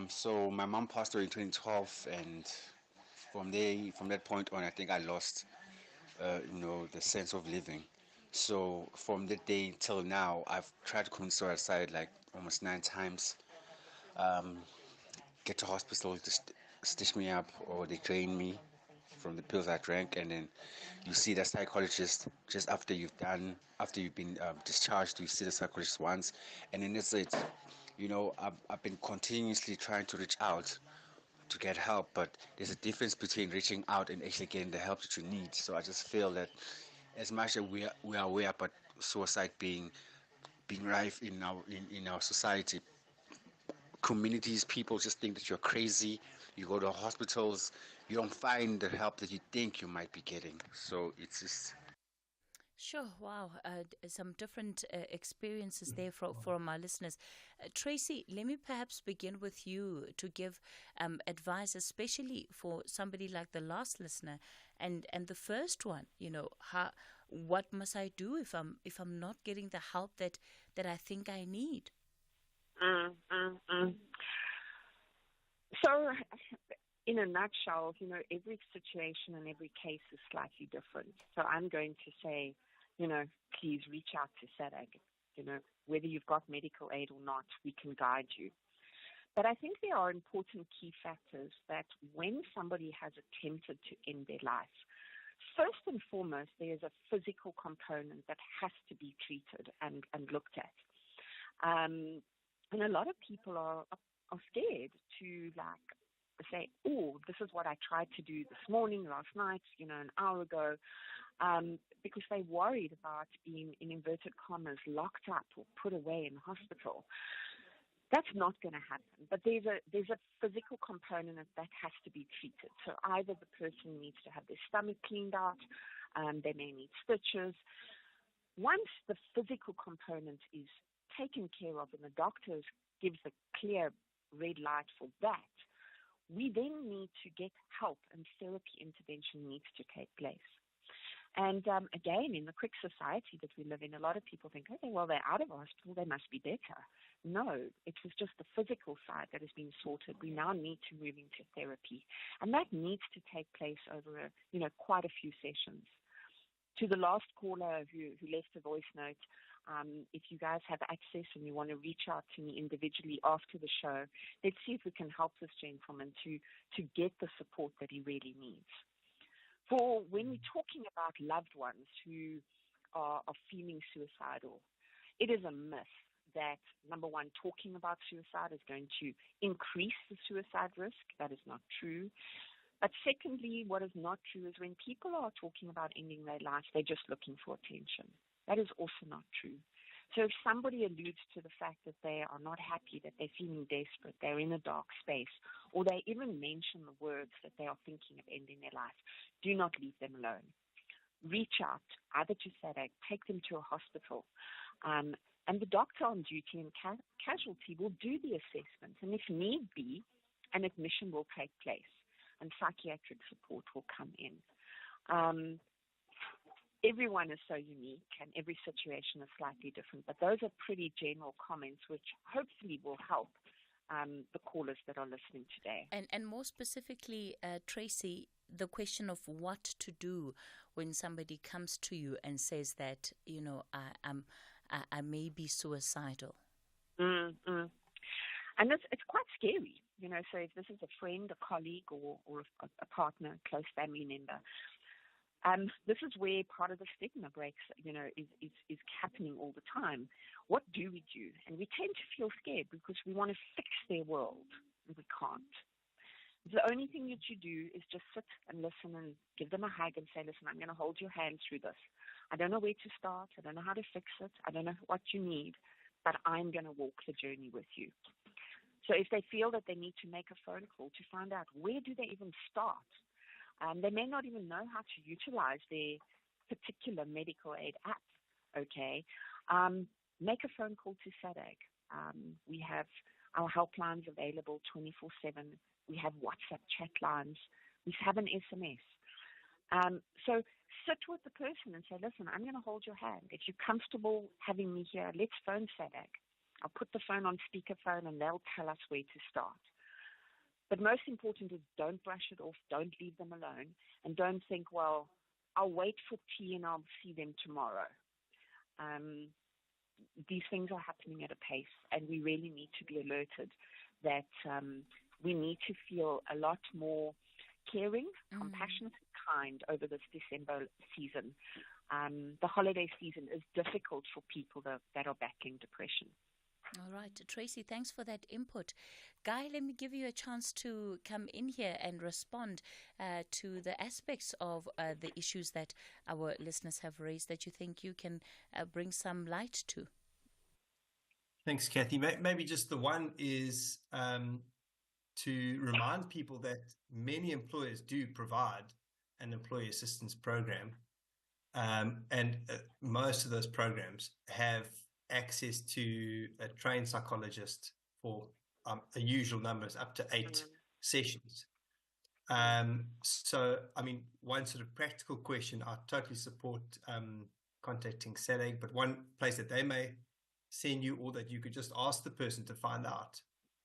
So my mom passed away in 2012, and from that point on, I think I lost, the sense of living. So from that day till now, I've tried to commit suicide like almost 9 times. Get to hospital, just stitch me up, or they drain me from the pills I drank, and then you see the psychologist just after you've been discharged. You see the psychologist once, and then that's it. I've been continuously trying to reach out to get help, but there's a difference between reaching out and actually getting the help that you need. So I just feel that as much as we are aware about suicide being rife in our society, communities, people just think that you're crazy. You go to hospitals, you don't find the help that you think you might be getting. So it's just. Sure, wow. Some different experiences there from our listeners. Tracy, let me perhaps begin with you to give advice, especially for somebody like the last listener and the first one. What must I do if I'm not getting the help that I think I need? So, in a nutshell, every situation and every case is slightly different. So I'm going to say, please reach out to SADAG. Whether you've got medical aid or not, we can guide you. But I think there are important key factors that when somebody has attempted to end their life, first and foremost, there's a physical component that has to be treated and looked at. And a lot of people are scared to say, oh, this is what I tried to do this morning, last night, an hour ago, because they're worried about being, in inverted commas, locked up or put away in hospital. That's not going to happen. But there's a physical component that has to be treated. So either the person needs to have their stomach cleaned out, they may need stitches. Once the physical component is taken care of and the doctor gives the clear red light for that, we then need to get help, and therapy intervention needs to take place. And again, in the quick society that we live in, a lot of people think, okay, well, they're out of hospital, they must be better. No, it was just the physical side that has been sorted. We now need to move into therapy, and that needs to take place over quite a few sessions. To the last caller who left a voice note, if you guys have access and you want to reach out to me individually after the show, let's see if we can help this gentleman to get the support that he really needs. For when we're talking about loved ones who are feeling suicidal, it is a myth that, number one, talking about suicide is going to increase the suicide risk. That is not true. But secondly, what is not true is when people are talking about ending their lives, they're just looking for attention. That is also not true. So if somebody alludes to the fact that they are not happy, that they're feeling desperate, they're in a dark space, or they even mention the words that they are thinking of ending their life, do not leave them alone. Reach out, either to SADAG, take them to a hospital, and the doctor on duty and casualty will do the assessment. And if need be, an admission will take place and psychiatric support will come in. Everyone is so unique and every situation is slightly different, but those are pretty general comments which hopefully will help the callers that are listening today. And more specifically, Tracy, the question of what to do when somebody comes to you and says that, I may be suicidal. And it's quite scary, so if this is a friend, a colleague, or a partner, a close family member, this is where part of the stigma breaks, is happening all the time. What do we do? And we tend to feel scared because we want to fix their world, and we can't. The only thing that you do is just sit and listen and give them a hug and say, listen, I'm going to hold your hand through this. I don't know where to start. I don't know how to fix it. I don't know what you need, but I'm going to walk the journey with you. So if they feel that they need to make a phone call to find out where do they even start, they may not even know how to utilize their particular medical aid app, okay? Make a phone call to SADAG. We have our helplines available 24/7. We have WhatsApp chat lines. We have an SMS. So sit with the person and say, listen, I'm going to hold your hand. If you're comfortable having me here, let's phone SADAG. I'll put the phone on speakerphone and they'll tell us where to start. But most important is don't brush it off. Don't leave them alone. And don't think, well, I'll wait for tea and I'll see them tomorrow. These things are happening at a pace, and we really need to be alerted that we need to feel a lot more caring, compassionate, and kind over this December season. The holiday season is difficult for people that are battling depression. All right, Tracy, thanks for that input. Guy, let me give you a chance to come in here and respond to the aspects of the issues that our listeners have raised that you think you can bring some light to. Thanks, Cathy. Maybe just the one is to remind people that many employers do provide an employee assistance program, and most of those programs have access to a trained psychologist for a usual numbers up to 8 sessions. So, I mean, one sort of practical question, I totally support contacting SADAG, but one place that they may send you, or that you could just ask the person to find out,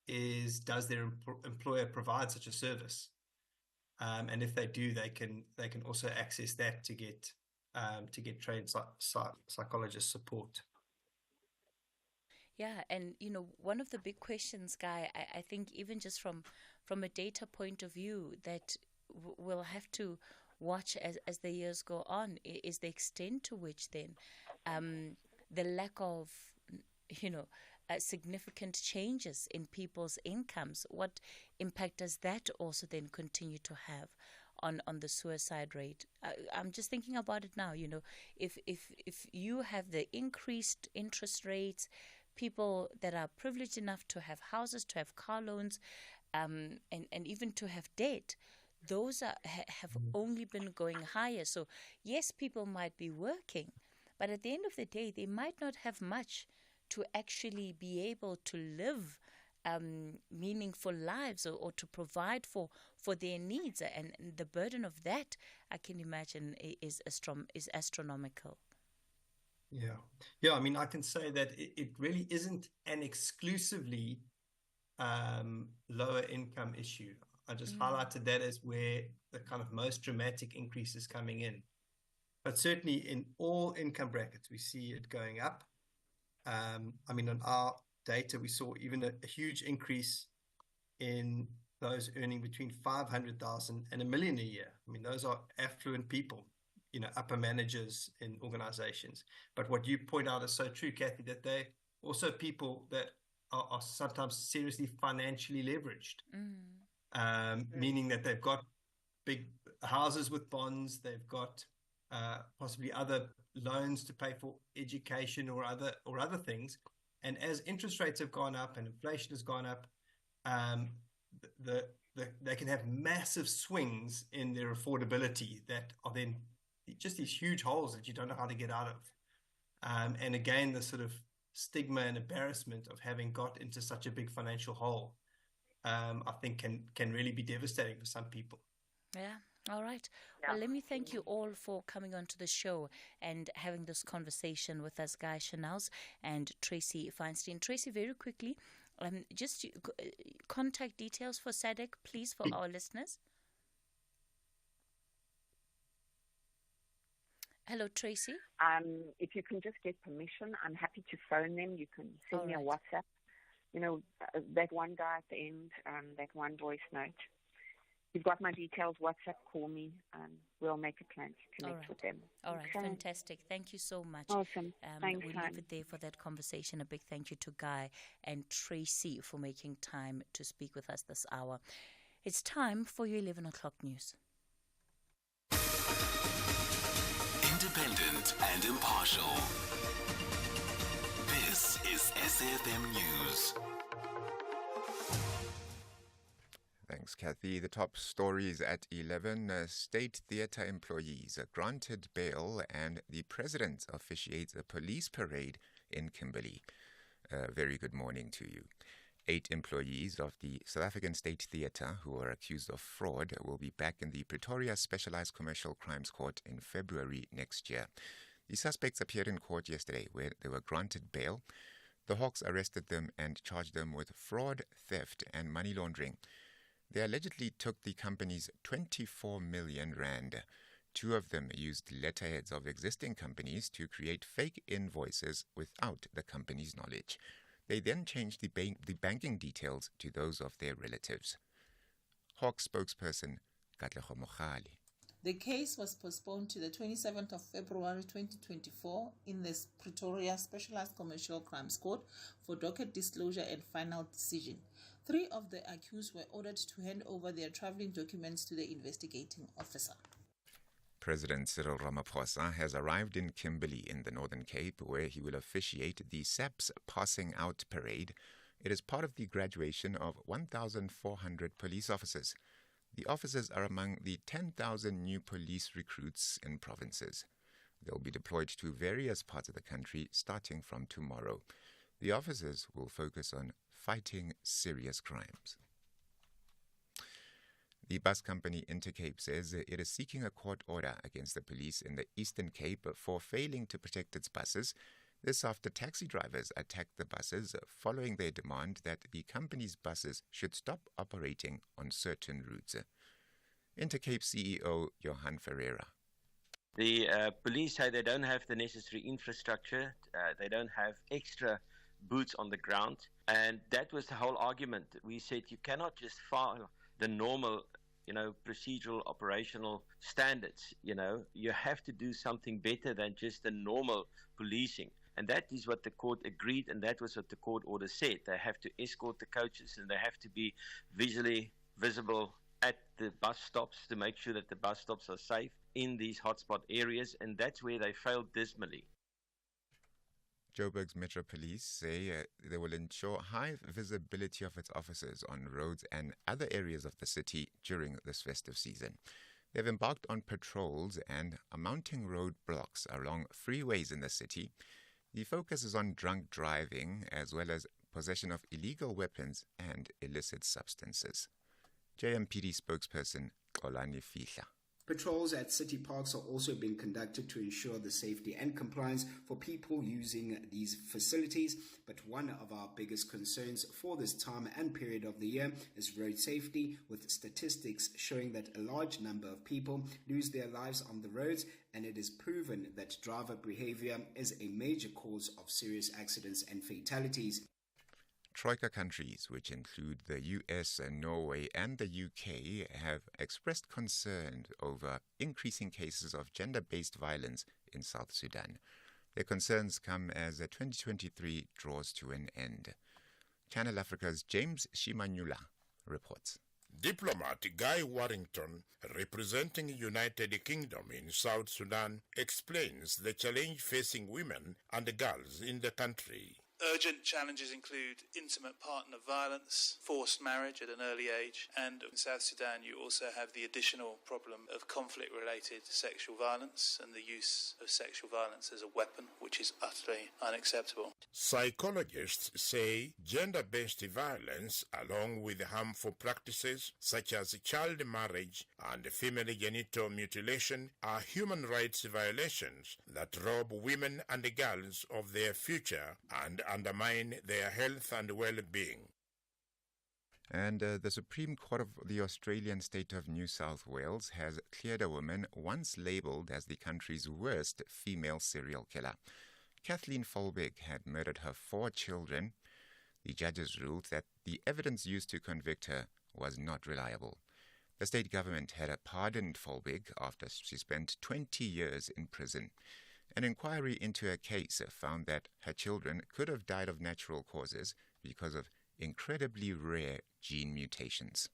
is does their employer provide such a service? And if they do, they can also access that to get trained psychologist support. Yeah, and one of the big questions, Guy, I think even just from a data point of view that we'll have to watch as the years go on is the extent to which then the lack of significant changes in people's incomes, what impact does that also then continue to have on the suicide rate? I'm just thinking about it now. If you have the increased interest rates, people that are privileged enough to have houses, to have car loans, and even to have debt, those have only been going higher. So yes, people might be working, but at the end of the day, they might not have much to actually be able to live meaningful lives or to provide for their needs. And the burden of that, I can imagine, is astronomical. Yeah. I mean, I can say that it really isn't an exclusively lower income issue. I just highlighted that as where the kind of most dramatic increase is coming in. But certainly in all income brackets, we see it going up. I mean, on our data, we saw even a huge increase in those earning between 500,000 and $1 million a year. I mean, those are affluent people, upper managers in organizations. But what you point out is so true, Cathy, that they're also people that are sometimes seriously financially leveraged, meaning that they've got big houses with bonds, they've got possibly other loans to pay for education or other things. And as interest rates have gone up and inflation has gone up, they can have massive swings in their affordability that are then just these huge holes that you don't know how to get out of. And again, the sort of stigma and embarrassment of having got into such a big financial hole, I think can really be devastating for some people. Yeah. All right. Yeah. Well, let me thank you all for coming onto the show and having this conversation with us, Guy Chanels and Tracy Feinstein. Tracy, very quickly, just contact details for SADAG, please, for our listeners. Hello, Tracy. If you can just get permission, I'm happy to phone them. You can send me a WhatsApp. That one guy at the end, that one voice note. You've got my details. WhatsApp, call me, and we'll make a plan to connect with them. All right, fantastic. Thank you so much. Awesome. Thanks, we'll leave it there for that conversation. A big thank you to Guy and Tracy for making time to speak with us this hour. It's time for your 11 o'clock news. Independent and impartial. This is SAFM News. Thanks, Cathy. The top stories at 11. State theatre employees are granted bail and the president officiates a police parade in Kimberley. Very good morning to you. 8 employees of the South African State Theatre who are accused of fraud will be back in the Pretoria Specialized Commercial Crimes Court in February next year. The suspects appeared in court yesterday where they were granted bail. The Hawks arrested them and charged them with fraud, theft and money laundering. They allegedly took the company's 24 million rand. 2 of them used letterheads of existing companies to create fake invoices without the company's knowledge. They then changed the banking details to those of their relatives. Hawk spokesperson Cathy Mohlahlana. The case was postponed to the 27th of February 2024 in the Pretoria Specialized Commercial Crimes Court for docket disclosure and final decision. 3 of the accused were ordered to hand over their travelling documents to the investigating officer. President Cyril Ramaphosa has arrived in Kimberley in the Northern Cape, where he will officiate the SAPS Passing Out Parade. It is part of the graduation of 1,400 police officers. The officers are among the 10,000 new police recruits in provinces. They'll be deployed to various parts of the country starting from tomorrow. The officers will focus on fighting serious crimes. The bus company Intercape says it is seeking a court order against the police in the Eastern Cape for failing to protect its buses. This after taxi drivers attacked the buses following their demand that the company's buses should stop operating on certain routes. Intercape CEO Johan Ferreira. The police say they don't have the necessary infrastructure, they don't have extra boots on the ground, and that was the whole argument. We said you cannot just follow the normal, procedural operational standards. You have to do something better than just the normal policing. And that is what the court agreed, and that was what the court order said. They have to escort the coaches, and they have to be visually visible at the bus stops to make sure that the bus stops are safe in these hotspot areas, and that's where they failed dismally. Joburg's Metro Police say they will ensure high visibility of its officers on roads and other areas of the city during this festive season. They've embarked on patrols and are mounting roadblocks along freeways in the city. The focus is on drunk driving as well as possession of illegal weapons and illicit substances. JMPD spokesperson Xolani Fihla. Patrols at city parks are also being conducted to ensure the safety and compliance for people using these facilities. But one of our biggest concerns for this time and period of the year is road safety, with statistics showing that a large number of people lose their lives on the roads, and it is proven that driver behavior is a major cause of serious accidents and fatalities. Troika countries, which include the US, Norway and the UK, have expressed concern over increasing cases of gender-based violence in South Sudan. Their concerns come as 2023 draws to an end. Channel Africa's James Shimanyula reports. Diplomat Guy Warrington, representing United Kingdom in South Sudan, explains the challenge facing women and girls in the country. Urgent challenges include intimate partner violence, forced marriage at an early age, and in South Sudan you also have the additional problem of conflict-related sexual violence and the use of sexual violence as a weapon, which is utterly unacceptable. Psychologists say gender-based violence, along with harmful practices such as child marriage and female genital mutilation, are human rights violations that rob women and girls of their future and undermine their health and well-being. And the Supreme Court of the Australian state of New South Wales has cleared a woman once labelled as the country's worst female serial killer. Kathleen Folbig had murdered her 4 children. The judges ruled that the evidence used to convict her was not reliable. The state government had pardoned Folbig after she spent 20 years in prison. An inquiry into her case found that her children could have died of natural causes because of incredibly rare gene mutations.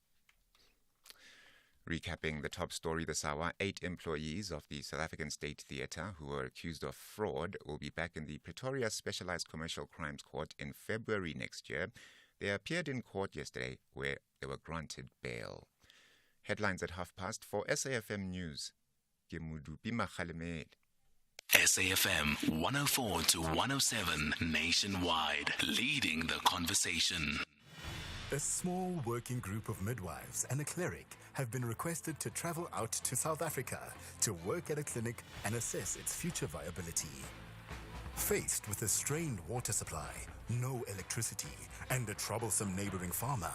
Recapping the top story this hour, 8 employees of the South African State Theatre who were accused of fraud will be back in the Pretoria Specialized Commercial Crimes Court in February next year. They appeared in court yesterday where they were granted bail. Headlines at 4:30 for SAFM News. SAFM 104 to 107 nationwide, leading the conversation. A small working group of midwives and a cleric have been requested to travel out to South Africa to work at a clinic and assess its future viability. Faced with a strained water supply, no electricity, and a troublesome neighboring farmer,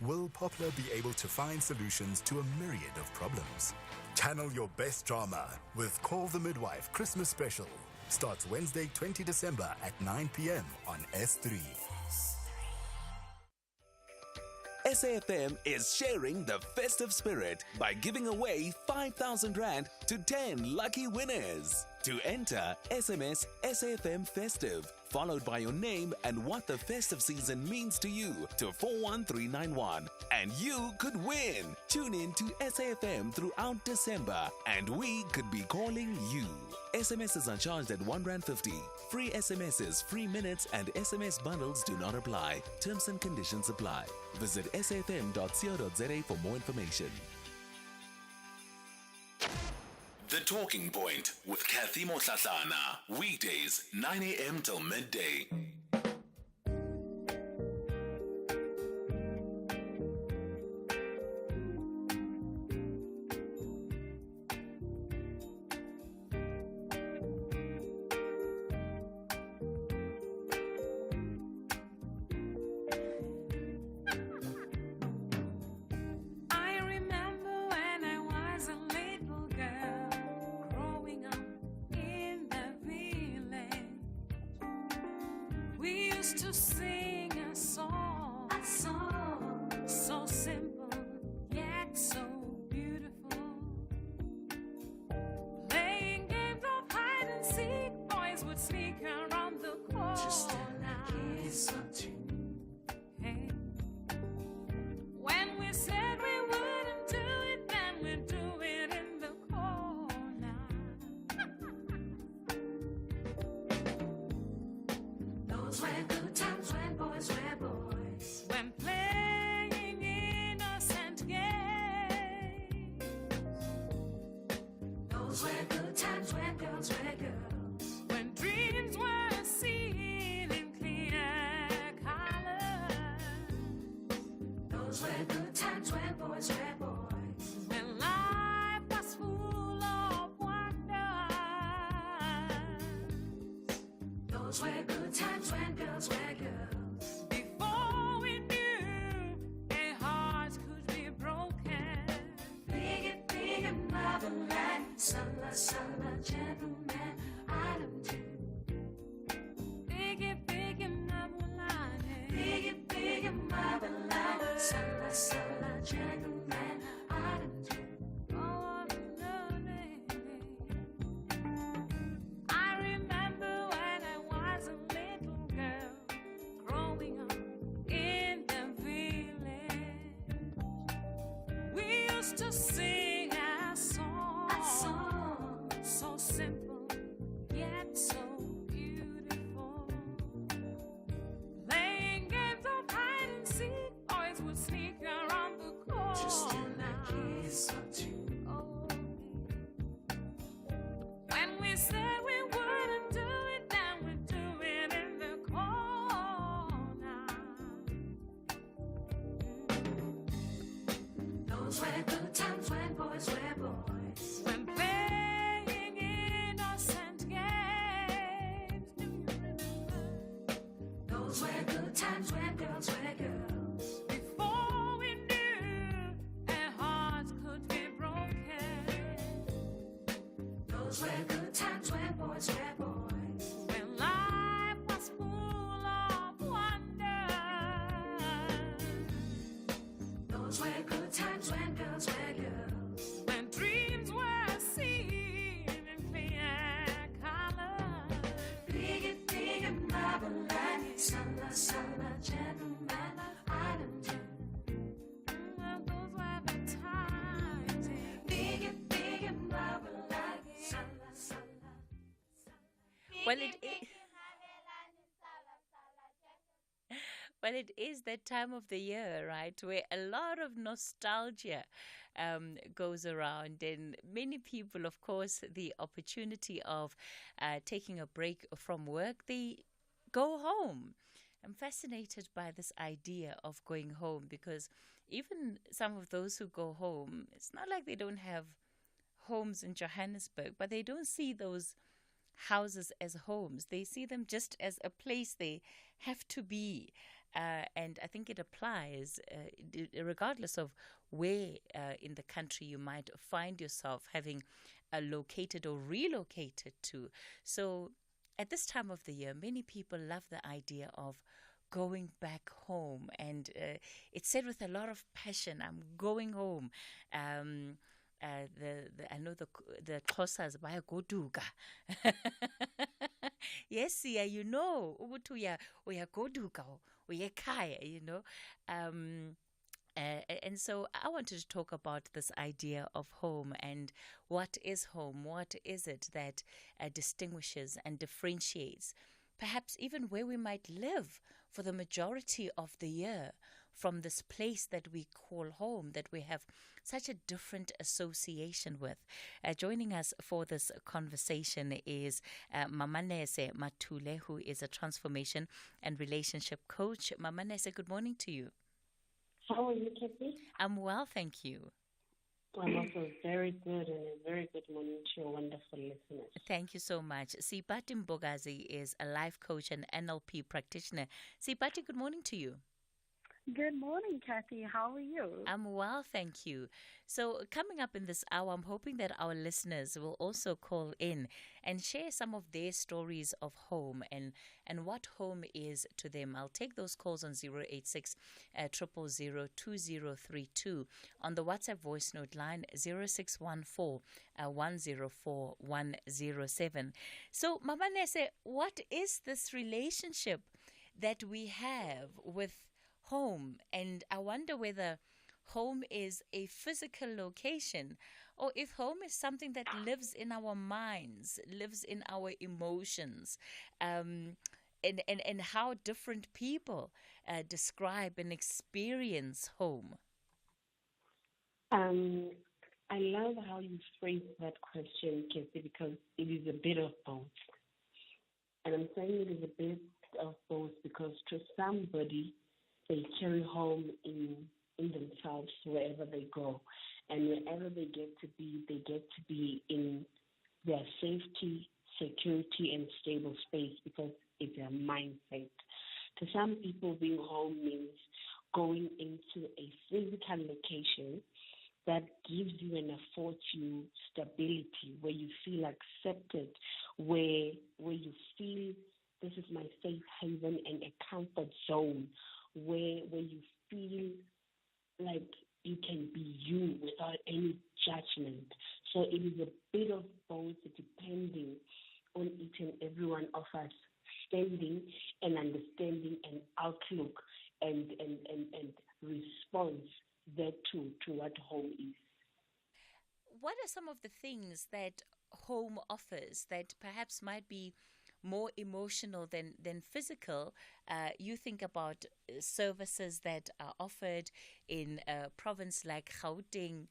will Poplar be able to find solutions to a myriad of problems? Channel your best drama with Call the Midwife Christmas Special. Starts Wednesday, 20 December at 9 p.m. on S3. SAFM is sharing the festive spirit by giving away 5,000 Rand to 10 lucky winners. To enter, SMS SAFM Festive, followed by your name and what the festive season means to you to 41391. And you could win. Tune in to SAFM throughout December and we could be calling you. SMSs are charged at R1.50. Free SMSs, free minutes and SMS bundles do not apply. Terms and conditions apply. Visit safm.co.za for more information. The Talking Point with Cathy Mohlahlana. Weekdays, 9 a.m. till midday. To sing a song so simple yet so beautiful. Playing games of hide and seek, boys would sneak around the corner. Just like it's hey. When we said we wouldn't do it, then we'd do it in the corner. Those were good times when boys were boys. When playing innocent games. Those were good times when girls were girls. When dreams were seen in clear colors. Those were good times when boys were boys. When life was full of wonder. Those were good times when girls were girls. Before we knew a heart could be broken. Big and motherland. Summer gentleman, item 2. Big and motherland. Big and motherland. Summer gentleman, item 2. Oh, I remember when I was a little girl growing up in the village. We used to sing a song so simple yet so beautiful. Playing games of hide and seek, boys would sneak around the corner. Just like it's oh. When we said we wouldn't do it, then we'd do it in the corner. Those were good times when boys were boys. When playing innocent games. Do you remember? Those were good times when girls were girls. Before we knew a heart could be broken. Those were good times when boys were boys. When life was full of wonder. Those were good times when girls were girls. When dreams were seen in clear colors. Big and motherland. Summer gentleman, item 2. Those were the times. Well, well, it is that time of the year, right, where a lot of nostalgia goes around, and many people, of course, the opportunity of taking a break from work, they go home. I'm fascinated by this idea of going home because even some of those who go home, it's not like they don't have homes in Johannesburg, but they don't see those houses as homes. They see them just as a place they have to be. And I think it applies regardless of where in the country you might find yourself having located or relocated to. So at this time of the year, many people love the idea of going back home, and it's said with a lot of passion. I'm going home. I know the Xhosas bayagoduka. Yes, yeah, you know, ukuthi uyagoduka, uyekhaya, you know. And so I wanted to talk about this idea of home and what is home? What is it that distinguishes and differentiates, perhaps even where we might live for the majority of the year, from this place that we call home, that we have such a different association with. Joining us for this conversation is Mamanese Matule, who is a transformation and relationship coach. Mamanese, good morning to you. How are you, Cathy? I'm well, thank you. I'm also very good, and a very good morning to your wonderful listeners. Thank you so much. Sipati Mbogazi is a life coach and NLP practitioner. Sipati, good morning to you. Good morning, Cathy. How are you? I'm well, thank you. So coming up in this hour, I'm hoping that our listeners will also call in and share some of their stories of home and what home is to them. I'll take those calls on 086 000 2032, on the WhatsApp voice note line 0614 104 107. So, Mamanese, what is this relationship that we have with home? And I wonder whether home is a physical location or if home is something that lives in our minds, lives in our emotions, and how different people describe and experience home. I love how you phrase that question, Kathy, because it is a bit of both. And I'm saying it is a bit of both because to somebody, they carry home in themselves wherever they go. And wherever they get to be in their safety, security, and stable space because it's a mindset. To some people, being home means going into a physical location that gives you and affords you stability, where you feel accepted, where you feel this is my safe haven and a comfort zone, where you feel like you can be you without any judgment. So it is a bit of both, depending on each and every one of us standing and understanding an outlook and response there to what home is. What are some of the things that home offers that perhaps might be more emotional than physical? You think about services that are offered in a province like Gauteng.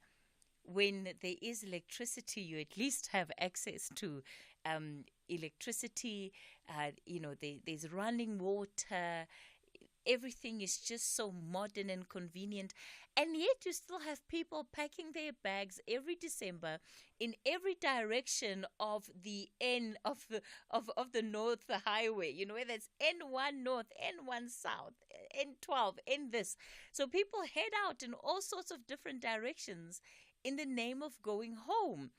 When there is electricity, you at least have access to electricity. There's running water. Everything is just so modern and convenient, and yet you still have people packing their bags every December in every direction of the N of the North Highway. You know, whether it's N1 North, N1 South, N12, N this. So people head out in all sorts of different directions in the name of going home,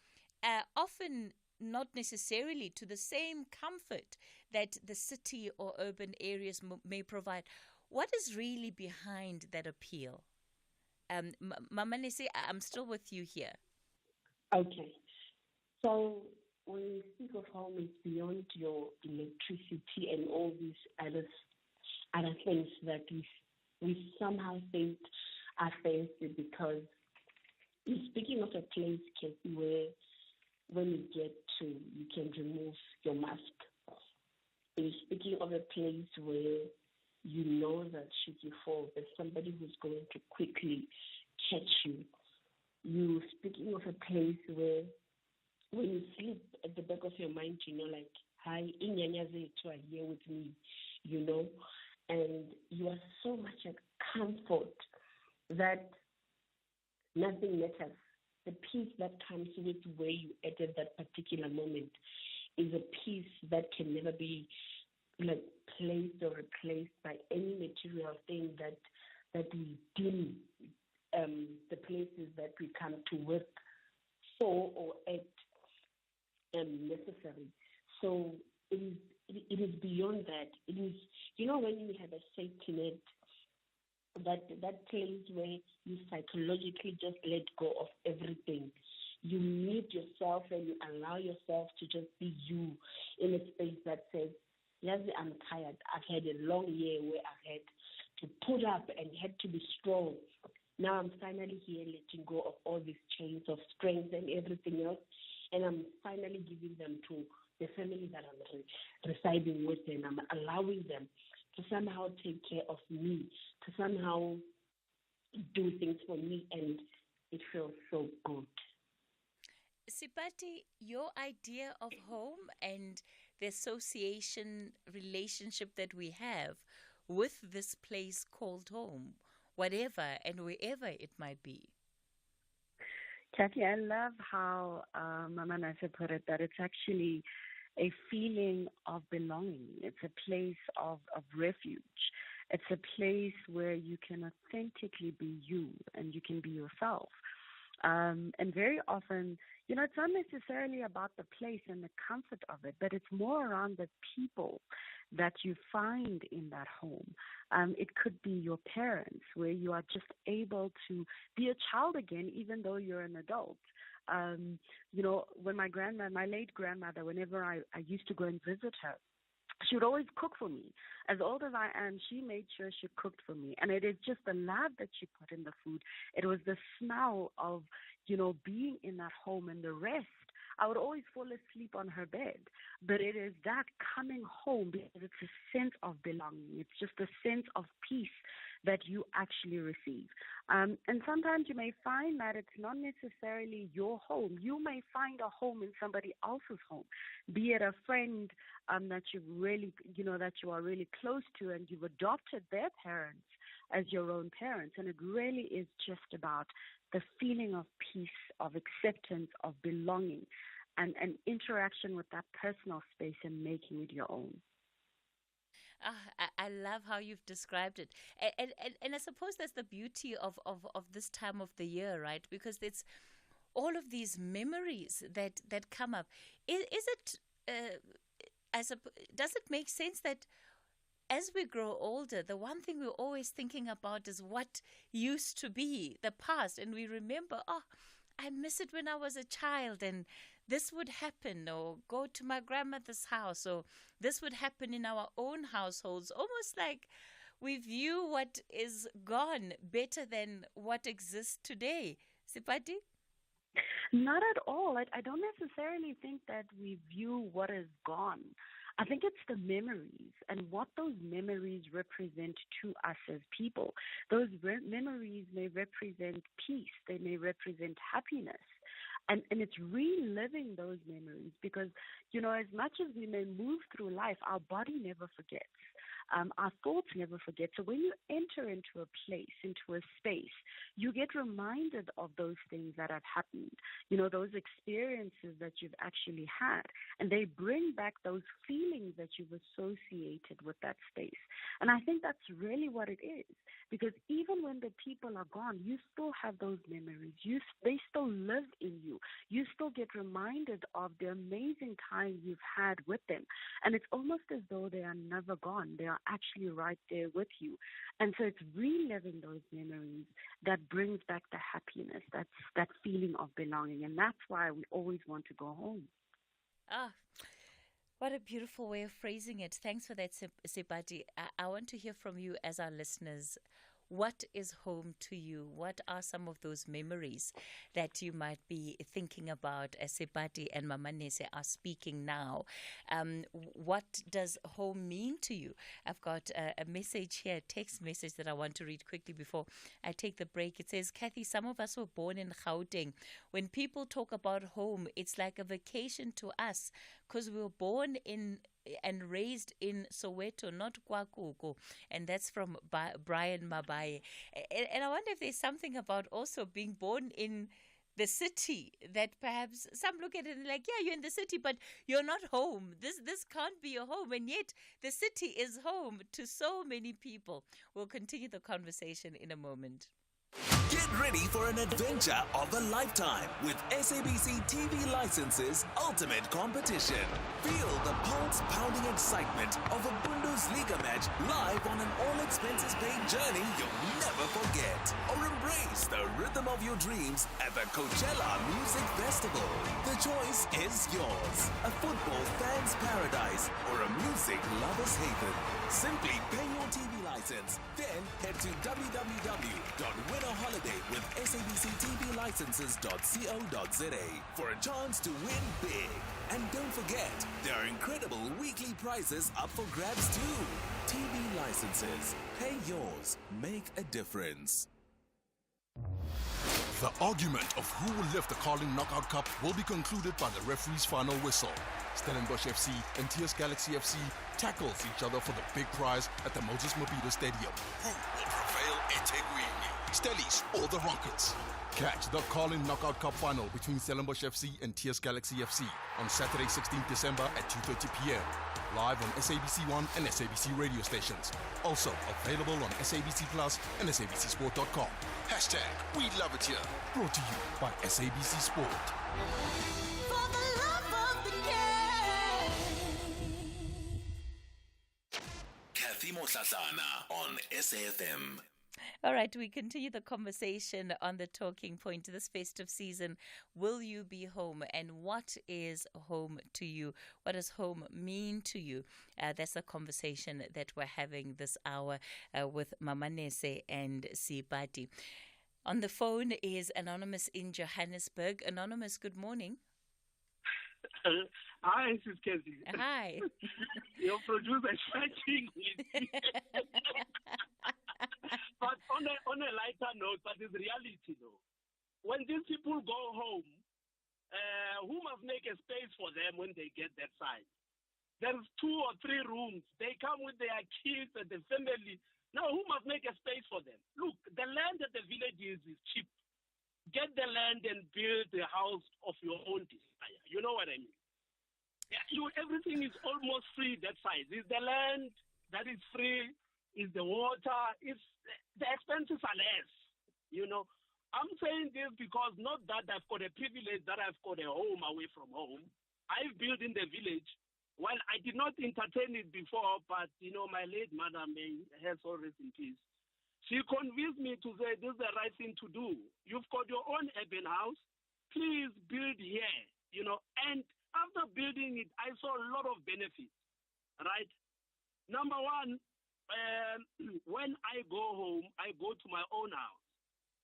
often not necessarily to the same comfort that the city or urban areas may provide. What is really behind that appeal? Mamanese, I'm still with you here. Okay. So when we speak of home, it's beyond your electricity and all these other things that we somehow think are fancy, because you're speaking of a place, Kathy, where when you get to, you can remove your mask You're speaking of a place where you know that should you fall, there's somebody who's going to quickly catch you. You're speaking of a place where when you sleep, at the back of your mind, you know, like, hi, inyanya zethu are here with me, you know, and you are so much at comfort that nothing matters. The peace that comes with where you at that particular moment is a peace that can never be like placed or replaced by any material thing that we deem the places that we come to work for or at necessary. So it is beyond that. It is, you know, when you have a safety net, that place where you psychologically just let go of everything. You meet yourself and you allow yourself to just be you in a space that says, yes, I'm tired. I've had a long year where I had to put up and had to be strong. Now I'm finally here letting go of all these chains of strength and everything else, and I'm finally giving them to the family that I'm residing with, and I'm allowing them to somehow take care of me, to somehow do things for me, and it feels so good. Sipati, your idea of home and the association relationship that we have with this place called home, whatever and wherever it might be. Cathy, I love how Mama Nasa put it, that it's actually a feeling of belonging. It's a place of refuge. It's a place where you can authentically be you and you can be yourself. And very often, you know, it's not necessarily about the place and the comfort of it, but it's more around the people that you find in that home. It could be your parents, where you are just able to be a child again, even though you're an adult. You know, when my late grandmother, whenever I used to go and visit her, she would always cook for me. As old as I am, she made sure she cooked for me. And it is just the love that she put in the food. It was the smell of, you know, being in that home, and the rest. I would always fall asleep on her bed. But it is that coming home, because it's a sense of belonging. It's just a sense of peace that you actually receive. And sometimes you may find that it's not necessarily your home. You may find a home in somebody else's home, be it a friend that you really, you know, that you are really close to, and you've adopted their parents as your own parents. And it really is just about the feeling of peace, of acceptance, of belonging, and interaction with that personal space and making it your own. I love how you've described it. And I suppose that's the beauty of this time of the year, right? Because it's all of these memories that come up. Is it, does it make sense that as we grow older, the one thing we're always thinking about is what used to be, the past, and we remember, oh, I miss it when I was a child, and this would happen, or go to my grandmother's house, or this would happen in our own households, almost like we view what is gone better than what exists today. Sipati? Not at all. I don't necessarily think that we view what is gone. I think it's the memories and what those memories represent to us as people. Those memories may represent peace. They may represent happiness. And it's reliving those memories because, you know, as much as we may move through life, our body never forgets. Our thoughts never forget. So when you enter into a place, into a space, you get reminded of those things that have happened, you know, those experiences that you've actually had. And they bring back those feelings that you've associated with that space. And I think that's really what it is. Because even when the people are gone, you still have those memories. They still live in you. You still get reminded of the amazing time you've had with them. And it's almost as though they are never gone. They are actually right there with you. And so it's reliving those memories that brings back the happiness, that feeling of belonging. And that's why we always want to go home. Ah, what a beautiful way of phrasing it. Thanks for that, Sipati. I want to hear from you as our listeners. What is home to you? What are some of those memories that you might be thinking about as Sebati and Mama Nese are speaking now? What does home mean to you? I've got a message here, a text message that I want to read quickly before I take the break. It says, Cathy, some of us were born in Gauteng. When people talk about home, it's like a vacation to us because we were born in and raised in Soweto, not Kwakuko. And that's from Brian Mabaye. And I wonder if there's something about also being born in the city that perhaps some look at it and like, yeah, you're in the city, but you're not home. This can't be your home. And yet the city is home to so many people. We'll continue the conversation in a moment. Get ready for an adventure of a lifetime with SABC TV Licenses Ultimate Competition. Feel the pulse-pounding excitement of a Bundesliga match live on an all-expenses-paid journey you'll never forget. Or embrace the rhythm of your dreams at the Coachella Music Festival. The choice is yours. A football fan's paradise or a music lover's haven. Simply pay your TV license, then head to www.winaholidaywithsabctvlicenses.co.za for a chance to win big. And don't forget, there are incredible weekly prizes up for grabs too. TV licenses. Pay yours. Make a difference. The argument of who will lift the Carling Knockout Cup will be concluded by the referee's final whistle. Stellenbosch FC and TS Galaxy FC tackles each other for the big prize at the Moses Mabhida Stadium. Who will prevail, eThekwini, Stellies or the Rockets? Catch the Carling Knockout Cup final between Stellenbosch FC and TS Galaxy FC on Saturday, 16th December at 2:30 p.m. Live on SABC 1 and SABC radio stations. Also available on SABC Plus and SABCSport.com. Hashtag We Love It Here. Brought to you by SABC Sport. For the love of the game. Cathy Mohlahlana on SAFM. All right, we continue the conversation on the talking point this festive season. Will you be home? And what is home to you? What does home mean to you? That's a conversation that we're having this hour with Mama Nese and Sibati. On the phone is Anonymous in Johannesburg. Anonymous, good morning. Hi, this is Cathy. Hi. Your producer is fighting with me. But on a lighter note, but it's reality though. When these people go home, who must make a space for them when they get that side? There's 2 or 3 rooms. They come with their kids and the family. Now, who must make a space for them? Look, the land at the village is cheap. Get the land and build the house of your own desire. You know what I mean? Yeah, everything is almost free that side. Is the land that is free? Is the water? The expenses are less. You know, I'm saying this because not that I've got a privilege that I've got a home away from home. I've built in the village. Well, I did not entertain it before, but, you know, my late mother, may her soul rest in peace, she convinced me to say this is the right thing to do. You've got your own urban house. Please build here, you know. And after building it, I saw a lot of benefits, right? Number one, when I go home, I go to my own house,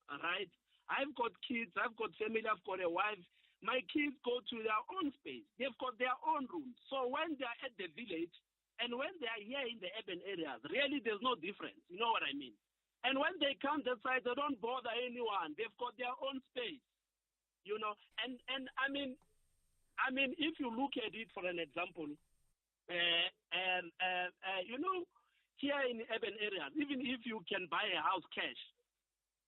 all right? I've got kids, I've got family, I've got a wife. My kids go to their own space. They've got their own rooms. So when they're at the village and when they're here in the urban areas, really there's no difference. You know what I mean? And when they come that side, they don't bother anyone. They've got their own space, you know. And I mean, if you look at it for an example, you know, here in urban areas, even if you can buy a house cash,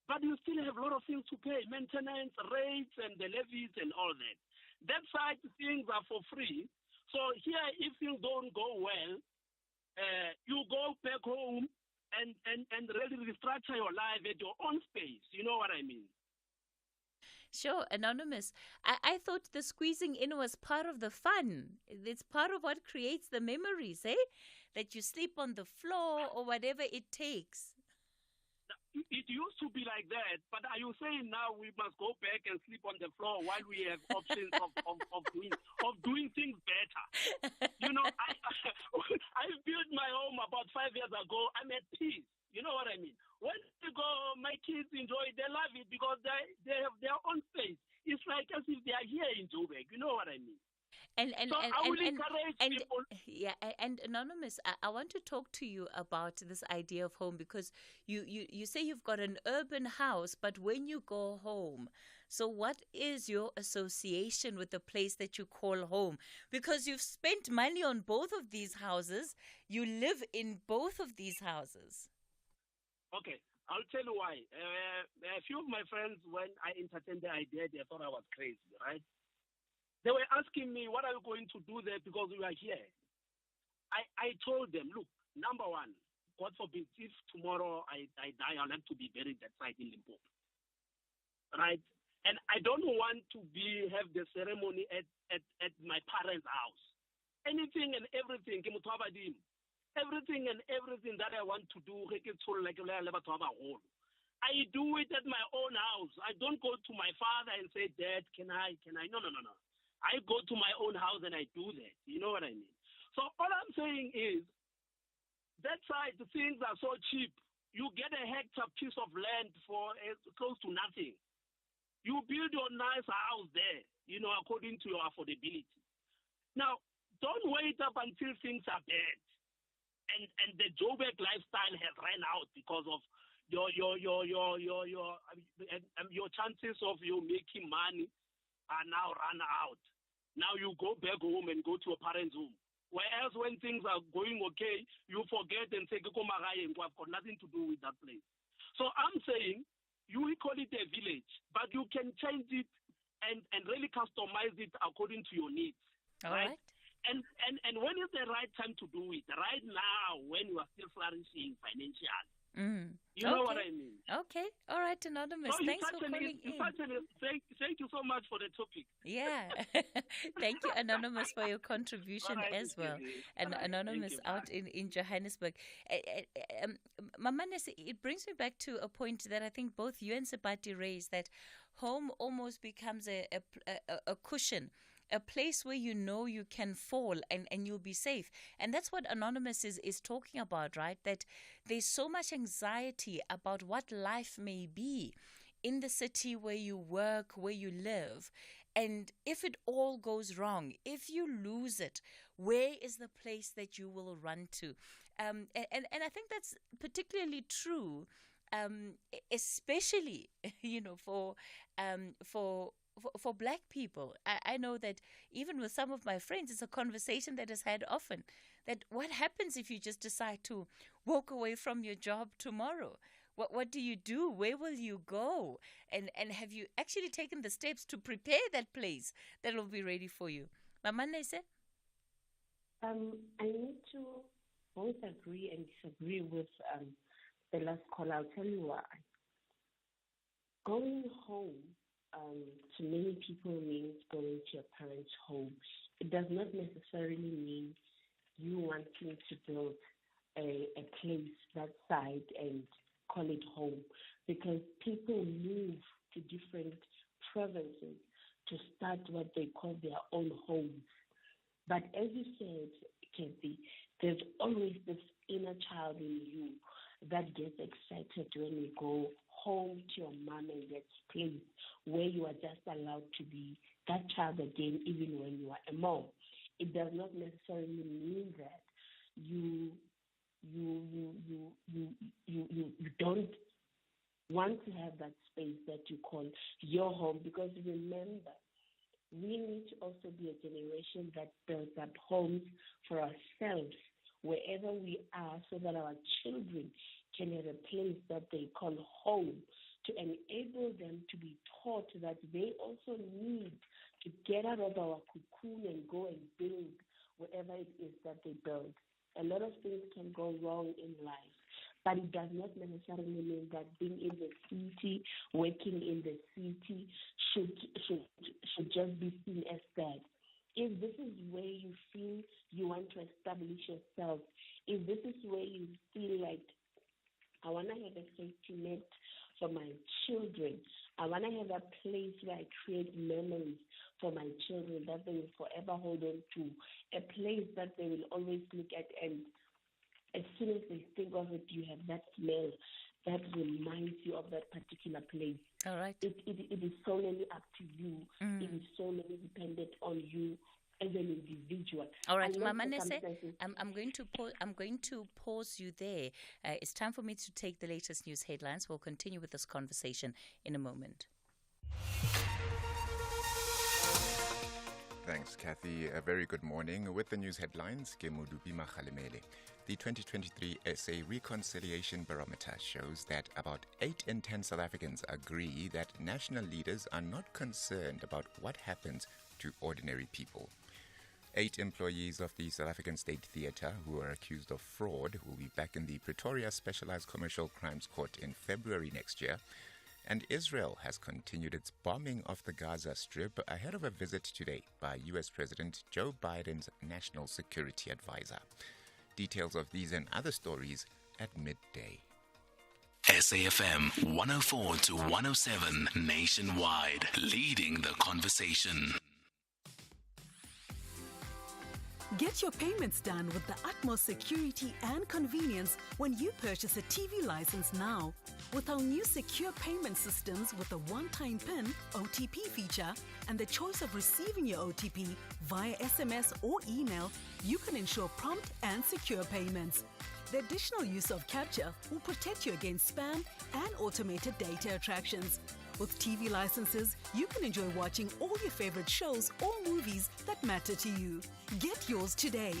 but you still have a lot of things to pay, maintenance, rates, and the levies and all that. That side, things are for free. So here, if things don't go well, you go back home and really restructure your life at your own space. You know what I mean? Sure, Anonymous. I thought the squeezing in was part of the fun. It's part of what creates the memories, eh? That you sleep on the floor or whatever it takes. It used to be like that, but are you saying now we must go back and sleep on the floor while we have options of doing things better? You know, I built my home about 5 years ago. I'm at peace. You know what I mean? When they go home, my kids enjoy it. They love it because they have their own space. It's like as if they are here in Joburg. You know what I mean? And So I will encourage people. yeah, and Anonymous, I want to talk to you about this idea of home, because you say you've got an urban house, but when you go home, so what is your association with the place that you call home? Because you've spent money on both of these houses, you live in both of these houses. Okay, I'll tell you why. A few of my friends, when I entertained the idea, they thought I was crazy, right? They were asking me, what are you going to do there because we are here? I told them, look, number one, God forbid, if tomorrow I die, I'll have to be buried that side in Limpopo. Right? And I don't want to have the ceremony at my parents' house. Anything and everything, everything and everything that I want to do, I do it at my own house. I don't go to my father and say, Dad, can I? No. I go to my own house and I do that. You know what I mean? So all I'm saying is, that side, the things are so cheap. You get a hectare piece of land for close to nothing. You build your nice house there, according to your affordability. Now, don't wait up until things are bad. And the Joburg lifestyle has ran out because of your chances of you making money are now run out. Now you go back home and go to a parent's home. Whereas when things are going okay, you forget and say, I've got nothing to do with that place. So I'm saying, you call it a village, but you can change it and really customize it according to your needs. All right. And when is the right time to do it? Right now, when you are still flourishing financially. You know what I mean? Okay. All right, Anonymous. So Thanks for calling in. Thank you so much for the topic. Yeah. Thank you, Anonymous, for your contribution as well. And Anonymous out in Johannesburg. Mamanes, it brings me back to a point that I think both you and Sabati raised, that home almost becomes a cushion, a place where you know you can fall and you'll be safe. And that's what Anonymous is talking about, right? That there's so much anxiety about what life may be in the city where you work, where you live. And if it all goes wrong, if you lose it, where is the place that you will run to? And I think that's particularly true, especially, for Black people. I know that even with some of my friends, it's a conversation that is had often, that what happens if you just decide to walk away from your job tomorrow? What do you do? Where will you go? And have you actually taken the steps to prepare that place that will be ready for you? Mama Nese? I need to both agree and disagree with the last call. I'll tell you why. Going home to many people means going to your parents' home. It does not necessarily mean you wanting to build a place that side and call it home, because people move to different provinces to start what they call their own homes. But as you said, Cathy, there's always this inner child in you that gets excited when you go home to your mom and dad's place, where you are just allowed to be that child again, even when you are a mom. It does not necessarily mean that you don't want to have that space that you call your home, because remember, we need to also be a generation that builds up homes for ourselves wherever we are, so that our children can have a place that they call home, to enable them to be taught that they also need to get out of our cocoon and go and build whatever it is that they build. A lot of things can go wrong in life, but it does not necessarily mean that being in the city, working in the city, should just be seen as bad. If this is where you feel you want to establish yourself, if this is where you feel like, I want to have a safety net for my children, I want to have a place where I create memories for my children that they will forever hold on to, a place that they will always look at, and as soon as they think of it, you have that smell that reminds you of that particular place. All right. It is solely up to you. It is solely dependent on you as an individual. All right, Unless Mama Nese, circumstances- I'm going to pause you there. It's time for me to take the latest news headlines. We'll continue with this conversation in a moment. Thanks, Cathy. A very good morning. With the news headlines, Kemudubi Makhalemele. The 2023 SA Reconciliation Barometer shows that about 8 in 10 South Africans agree that national leaders are not concerned about what happens to ordinary people. 8 employees of the South African State Theatre who are accused of fraud will be back in the Pretoria Specialized Commercial Crimes Court in February next year. And Israel has continued its bombing of the Gaza Strip ahead of a visit today by U.S. President Joe Biden's National Security Advisor. Details of these and other stories at midday. SAFM 104 to 107 nationwide, leading the conversation. Get your payments done with the utmost security and convenience when you purchase a TV license now. With our new secure payment systems with a one-time PIN OTP feature and the choice of receiving your OTP via SMS or email, you can ensure prompt and secure payments. The additional use of capture will protect you against spam and automated data attractions. With TV licenses, you can enjoy watching all your favorite shows or movies that matter to you. Get yours today.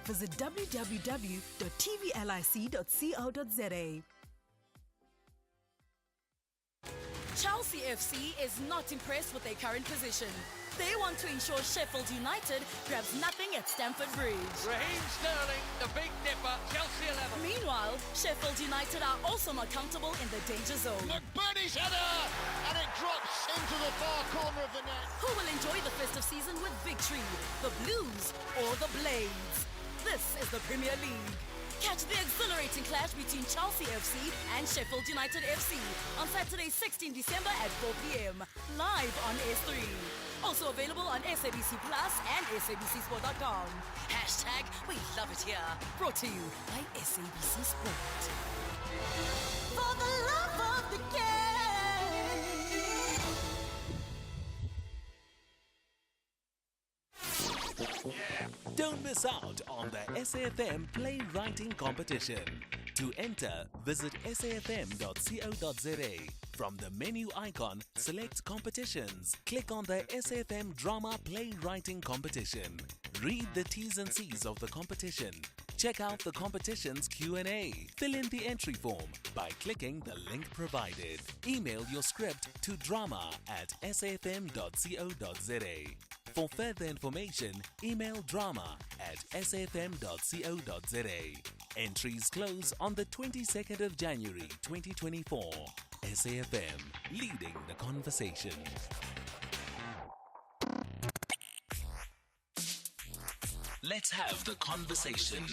Visit www.tvlic.co.za. Chelsea FC is not impressed with their current position. They want to ensure Sheffield United grabs nothing at Stamford Bridge. Raheem Sterling, the big dipper, Chelsea 11. Meanwhile, Sheffield United are also not comfortable in the danger zone. McBurney's header, and it drops into the far corner of the net. Who will enjoy the festive season with victory, the Blues or the Blades? This is the Premier League. Catch the exhilarating clash between Chelsea FC and Sheffield United FC on Saturday, 16 December at 4 p.m. live on S3. Also available on SABC Plus and SABCSport.com. Hashtag we love it here. Brought to you by SABC Sport. For the love of the game. Don't miss out on the SAFM Playwriting Competition. To enter, visit safm.co.za. From the menu icon, select Competitions. Click on the SAFM Drama Playwriting Competition. Read the T's and C's of the competition. Check out the competition's Q&A. Fill in the entry form by clicking the link provided. Email your script to drama@safm.co.za. For further information, email drama@safm.co.za. Entries close on the 22nd of January 2024. SAFM, leading the conversation. Let's have the conversation.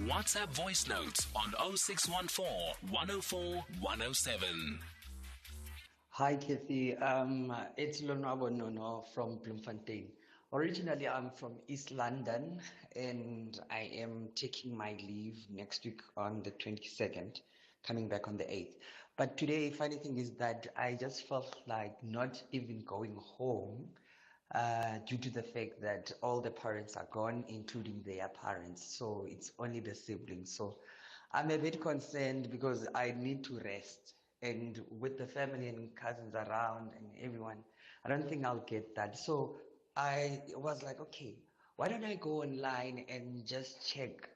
WhatsApp voice notes on 0614 104 107. Hi, Cathy. It's Lonwabo Nono from Bloemfontein. Originally, I'm from East London, and I am taking my leave next week on the 22nd, coming back on the 8th. But today, funny thing is that I just felt like not even going home due to the fact that all the parents are gone, including their parents. So it's only the siblings. So I'm a bit concerned because I need to rest. And with the family and cousins around and everyone, I don't think I'll get that. So I was like, okay, why don't I go online and just check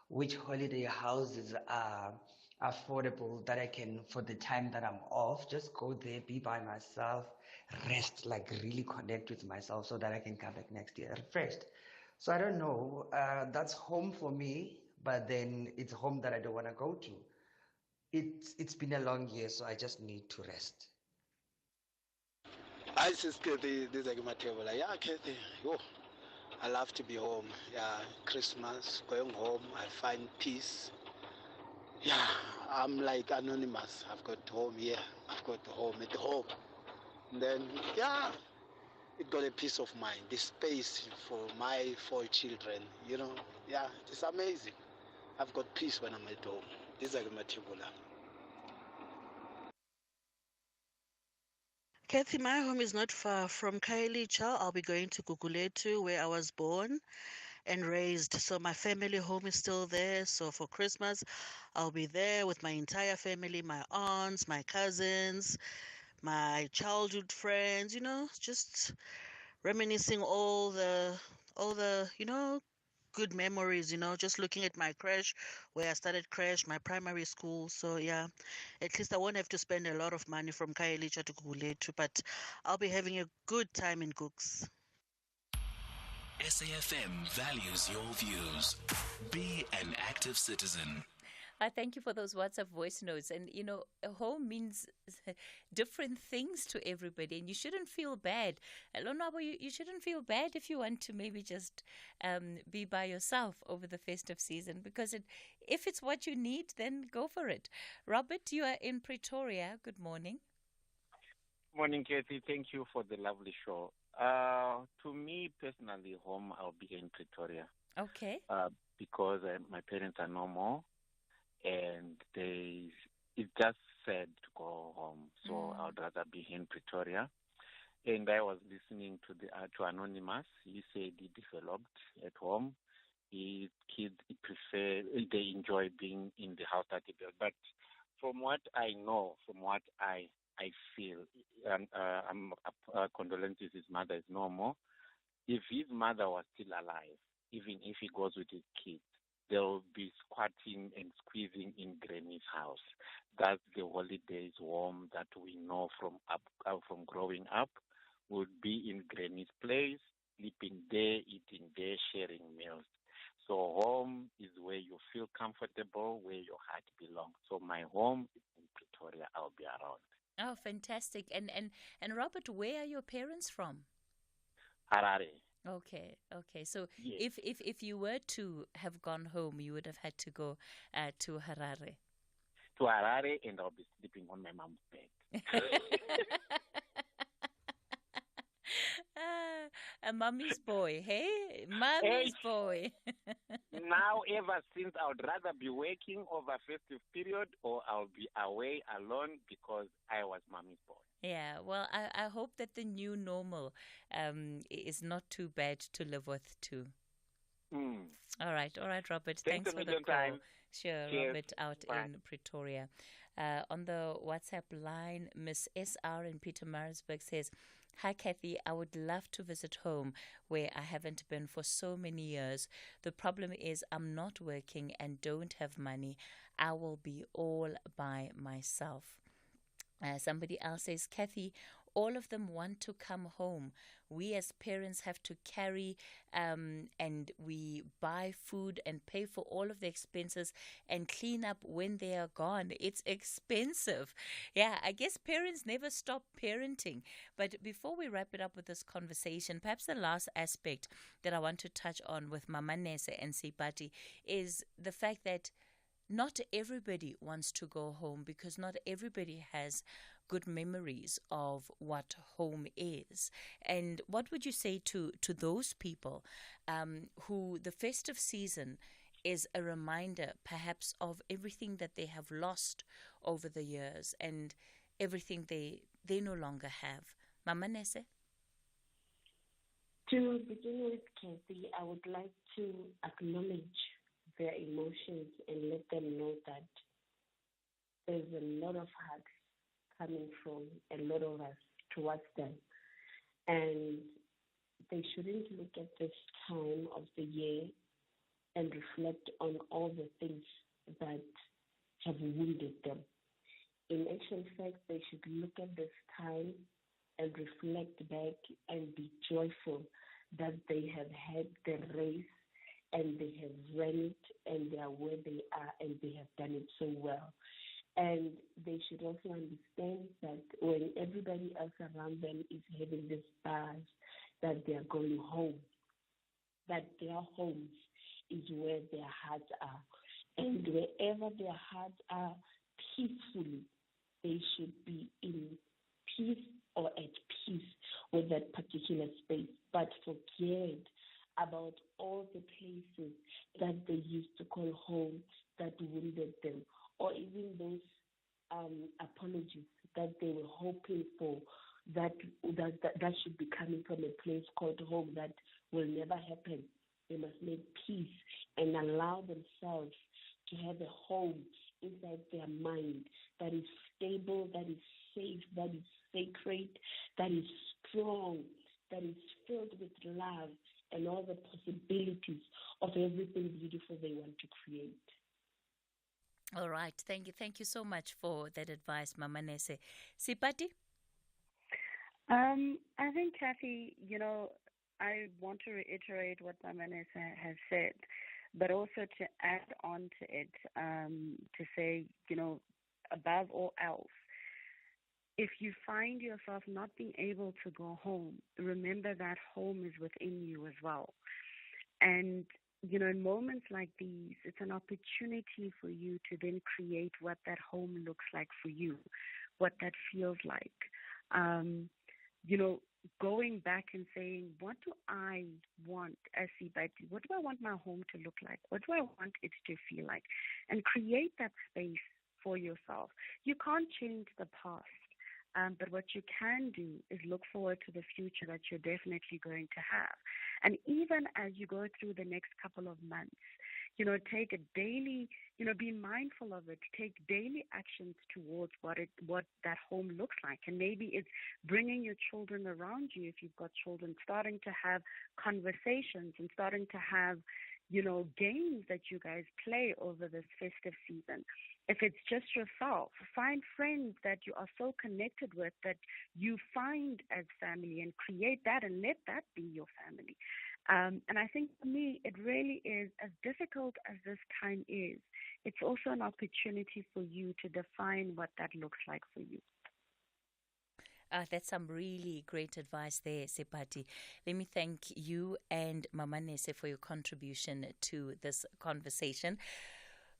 which holiday houses are affordable that I can, for the time that I'm off, just go there, be by myself, rest, like really connect with myself so that I can come back next year refreshed. So I don't know, that's home for me, but then it's home that I don't want to go to. It's been a long year, so I just need to rest. I just Cathy, this is my table. Yeah, Cathy, I love to be home. Yeah, Christmas, going home, I find peace. Yeah, I'm like anonymous. I've got home here. I've got home at home. And then, yeah, it got a peace of mind. The space for my 4 children, yeah, it's amazing. I've got peace when I'm at home. This is like my table. Kathy, my home is not far from Khayelitsha. I'll be going to Guguletu, where I was born and raised. So my family home is still there. So for Christmas, I'll be there with my entire family, my aunts, my cousins, my childhood friends, just reminiscing all the good memories, just looking at my crash where I started crash, my primary school. So yeah, at least I won't have to spend a lot of money from Khayelitsha to Guguletu, but I'll be having a good time in Cooks. SAFM values your views. Be an active citizen. I thank you for those WhatsApp voice notes. And, a home means different things to everybody, and you shouldn't feel bad. Lonwabo, you shouldn't feel bad if you want to maybe just be by yourself over the festive season, because if it's what you need, then go for it. Robert, you are in Pretoria. Good morning. Morning, Kathy. Thank you for the lovely show. To me personally, home, I'll be in Pretoria. Okay. Because my parents are no more, and it's just sad to go home. So I'd rather be in Pretoria. And I was listening to Anonymous. He said he developed at home. His kids they enjoy being in the house that he built. But from what I know, from what I feel, and condolences, his mother is no more. If his mother was still alive, even if he goes with his kids, they'll be squatting and squeezing in Granny's house. That's the holidays home that we know from growing up. Would be in Granny's place, sleeping there, eating there, sharing meals. So home is where you feel comfortable, where your heart belongs. So my home is in Pretoria. I'll be around. Oh, fantastic. And Robert, where are your parents from? Harare. Okay. So yes. if you were to have gone home, you would have had to go to Harare. To Harare, and I'll be sleeping on my mom's bed. A mommy's boy, hey? Mommy's boy. Now, ever since, I would rather be working over festive period, or I'll be away alone because I was mommy's boy. Yeah, well, I hope that the new normal is not too bad to live with too. All right, Robert. Thanks for the call. Time. Sure, Cheers. Robert out Bye. in Pretoria. On the WhatsApp line, Miss SR in Pietermaritzburg says, "Hi, Kathy. I would love to visit home where I haven't been for so many years. The problem is I'm not working and don't have money. I will be all by myself." Somebody else says, "Kathy, all of them want to come home. We as parents have to carry and we buy food and pay for all of the expenses and clean up when they are gone. It's expensive." Yeah, I guess parents never stop parenting. But before we wrap it up with this conversation, perhaps the last aspect that I want to touch on with Mama Nese and Sipati is the fact that not everybody wants to go home, because not everybody has good memories of what home is. And what would you say to those people who the festive season is a reminder perhaps of everything that they have lost over the years and everything they no longer have? Mama Nese? To begin with, Kathy, I would like to acknowledge their emotions and let them know that there's a lot of heart coming from a lot of us towards them. And they shouldn't look at this time of the year and reflect on all the things that have wounded them. In actual fact, they should look at this time and reflect back and be joyful that they have had the race and they have run it and they are where they are and they have done it so well. And they should also understand that when everybody else around them is having this buzz that they are going home, that their homes is where their hearts are. And wherever their hearts are peacefully, they should be in peace or at peace with that particular space, but forget about all the places that they used to call home that wounded them, or even those apologies that they were hoping for that should be coming from a place called home that will never happen. They must make peace and allow themselves to have a home inside their mind that is stable, that is safe, that is sacred, that is strong, that is filled with love and all the possibilities of everything beautiful they want to create. All right. Thank you so much for that advice, Mama Nese. Sipati? I think, Cathy, I want to reiterate what Mama Nese has said, but also to add on to it, to say, above all else, if you find yourself not being able to go home, remember that home is within you as well. And, in moments like these, it's an opportunity for you to then create what that home looks like for you, what that feels like. Going back and saying, what do I want as Sipati? What do I want my home to look like? What do I want it to feel like? And create that space for yourself. You can't change the past. But what you can do is look forward to the future that you're definitely going to have. And even as you go through the next couple of months, take a daily, be mindful of it. Take daily actions towards what that home looks like. And maybe it's bringing your children around you if you've got children, starting to have conversations and starting to have, games that you guys play over this festive season. If it's just yourself, find friends that you are so connected with that you find as family and create that and let that be your family. And I think for me, it really is, as difficult as this time is, it's also an opportunity for you to define what that looks like for you. That's some really great advice there, Sipati. Let me thank you and Mama Nese for your contribution to this conversation.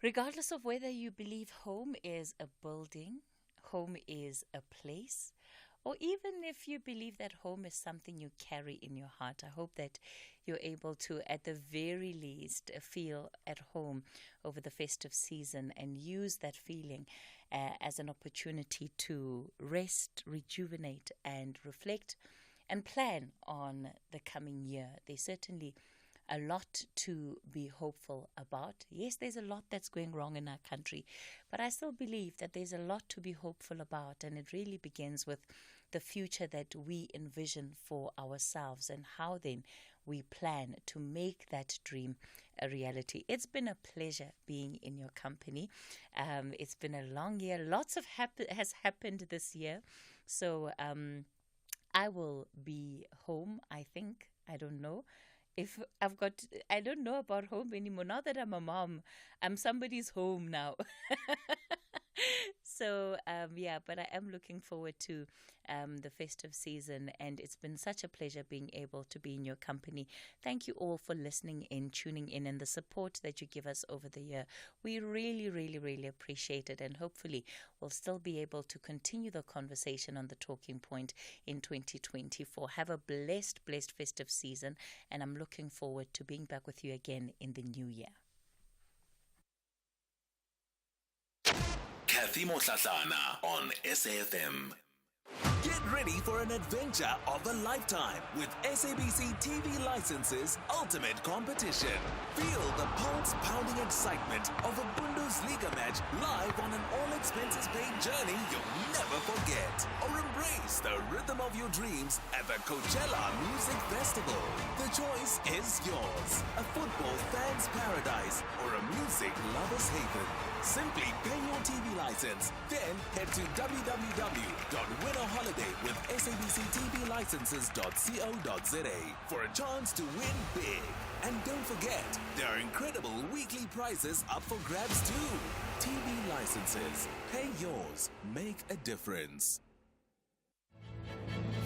Regardless of whether you believe home is a building, home is a place, or even if you believe that home is something you carry in your heart, I hope that you're able to, at the very least, feel at home over the festive season and use that feeling as an opportunity to rest, rejuvenate, and reflect and plan on the coming year. There's certainly a lot to be hopeful about. Yes, there's a lot that's going wrong in our country, but I still believe that there's a lot to be hopeful about, and it really begins with the future that we envision for ourselves and how then we plan to make that dream a reality. It's been a pleasure being in your company. It's been a long year. Lots has happened this year. So I will be home, I think. I don't know. I don't know about home anymore. Now that I'm a mom, I'm somebody's home now. So, but I am looking forward to the festive season, and it's been such a pleasure being able to be in your company. Thank you all for listening in, tuning in, and the support that you give us over the year. We really, really, really appreciate it, and hopefully we'll still be able to continue the conversation on the Talking Point in 2024. Have a blessed festive season, and I'm looking forward to being back with you again in the new year. Cathy Mohlahlana on SAFM. Get ready for an adventure of a lifetime with SABC TV Licenses Ultimate Competition. Feel the pulse-pounding excitement of a Bundesliga match live on an all-expenses-paid journey you'll never forget. Or embrace the rhythm of your dreams at the Coachella Music Festival. The choice is yours. A football fan's paradise or a music lover's haven. Simply pay your TV license, then head to www.winnerholidaywithsabctvlicenses.co.za for a chance to win big. And don't forget, there are incredible weekly prizes up for grabs too. TV licenses. Pay yours. Make a difference.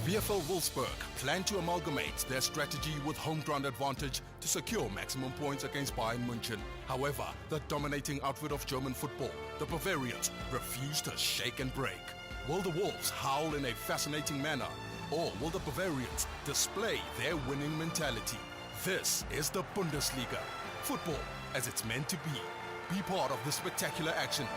VfL Wolfsburg plan to amalgamate their strategy with home ground advantage to secure maximum points against Bayern München. However, the dominating outfit of German football, the Bavarians, refuse to shake and break. Will the Wolves howl in a fascinating manner, or will the Bavarians display their winning mentality? This is the Bundesliga. Football as it's meant to be. Be part of the spectacular action.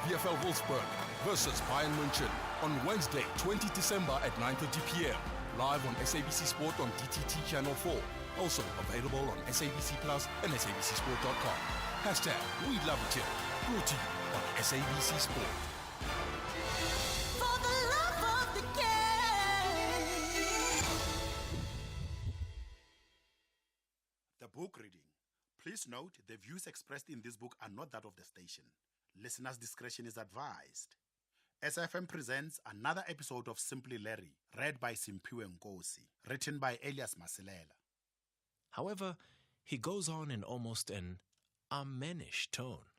VfL Wolfsburg versus Bayern München. on Wednesday, 20 December at 9:30 p.m. Live on SABC Sport on DTT Channel 4. Also available on SABC Plus and SABCSport.com. Hashtag We Love It Here. Brought to you on SABC Sport. For the love of the game. The book reading. Please note the views expressed in this book are not that of the station. Listeners' discretion is advised. SFM presents another episode of Simply Larry, read by Simpiwe Nkosi, written by Elias Masilela. However, he goes on in almost an amenish tone.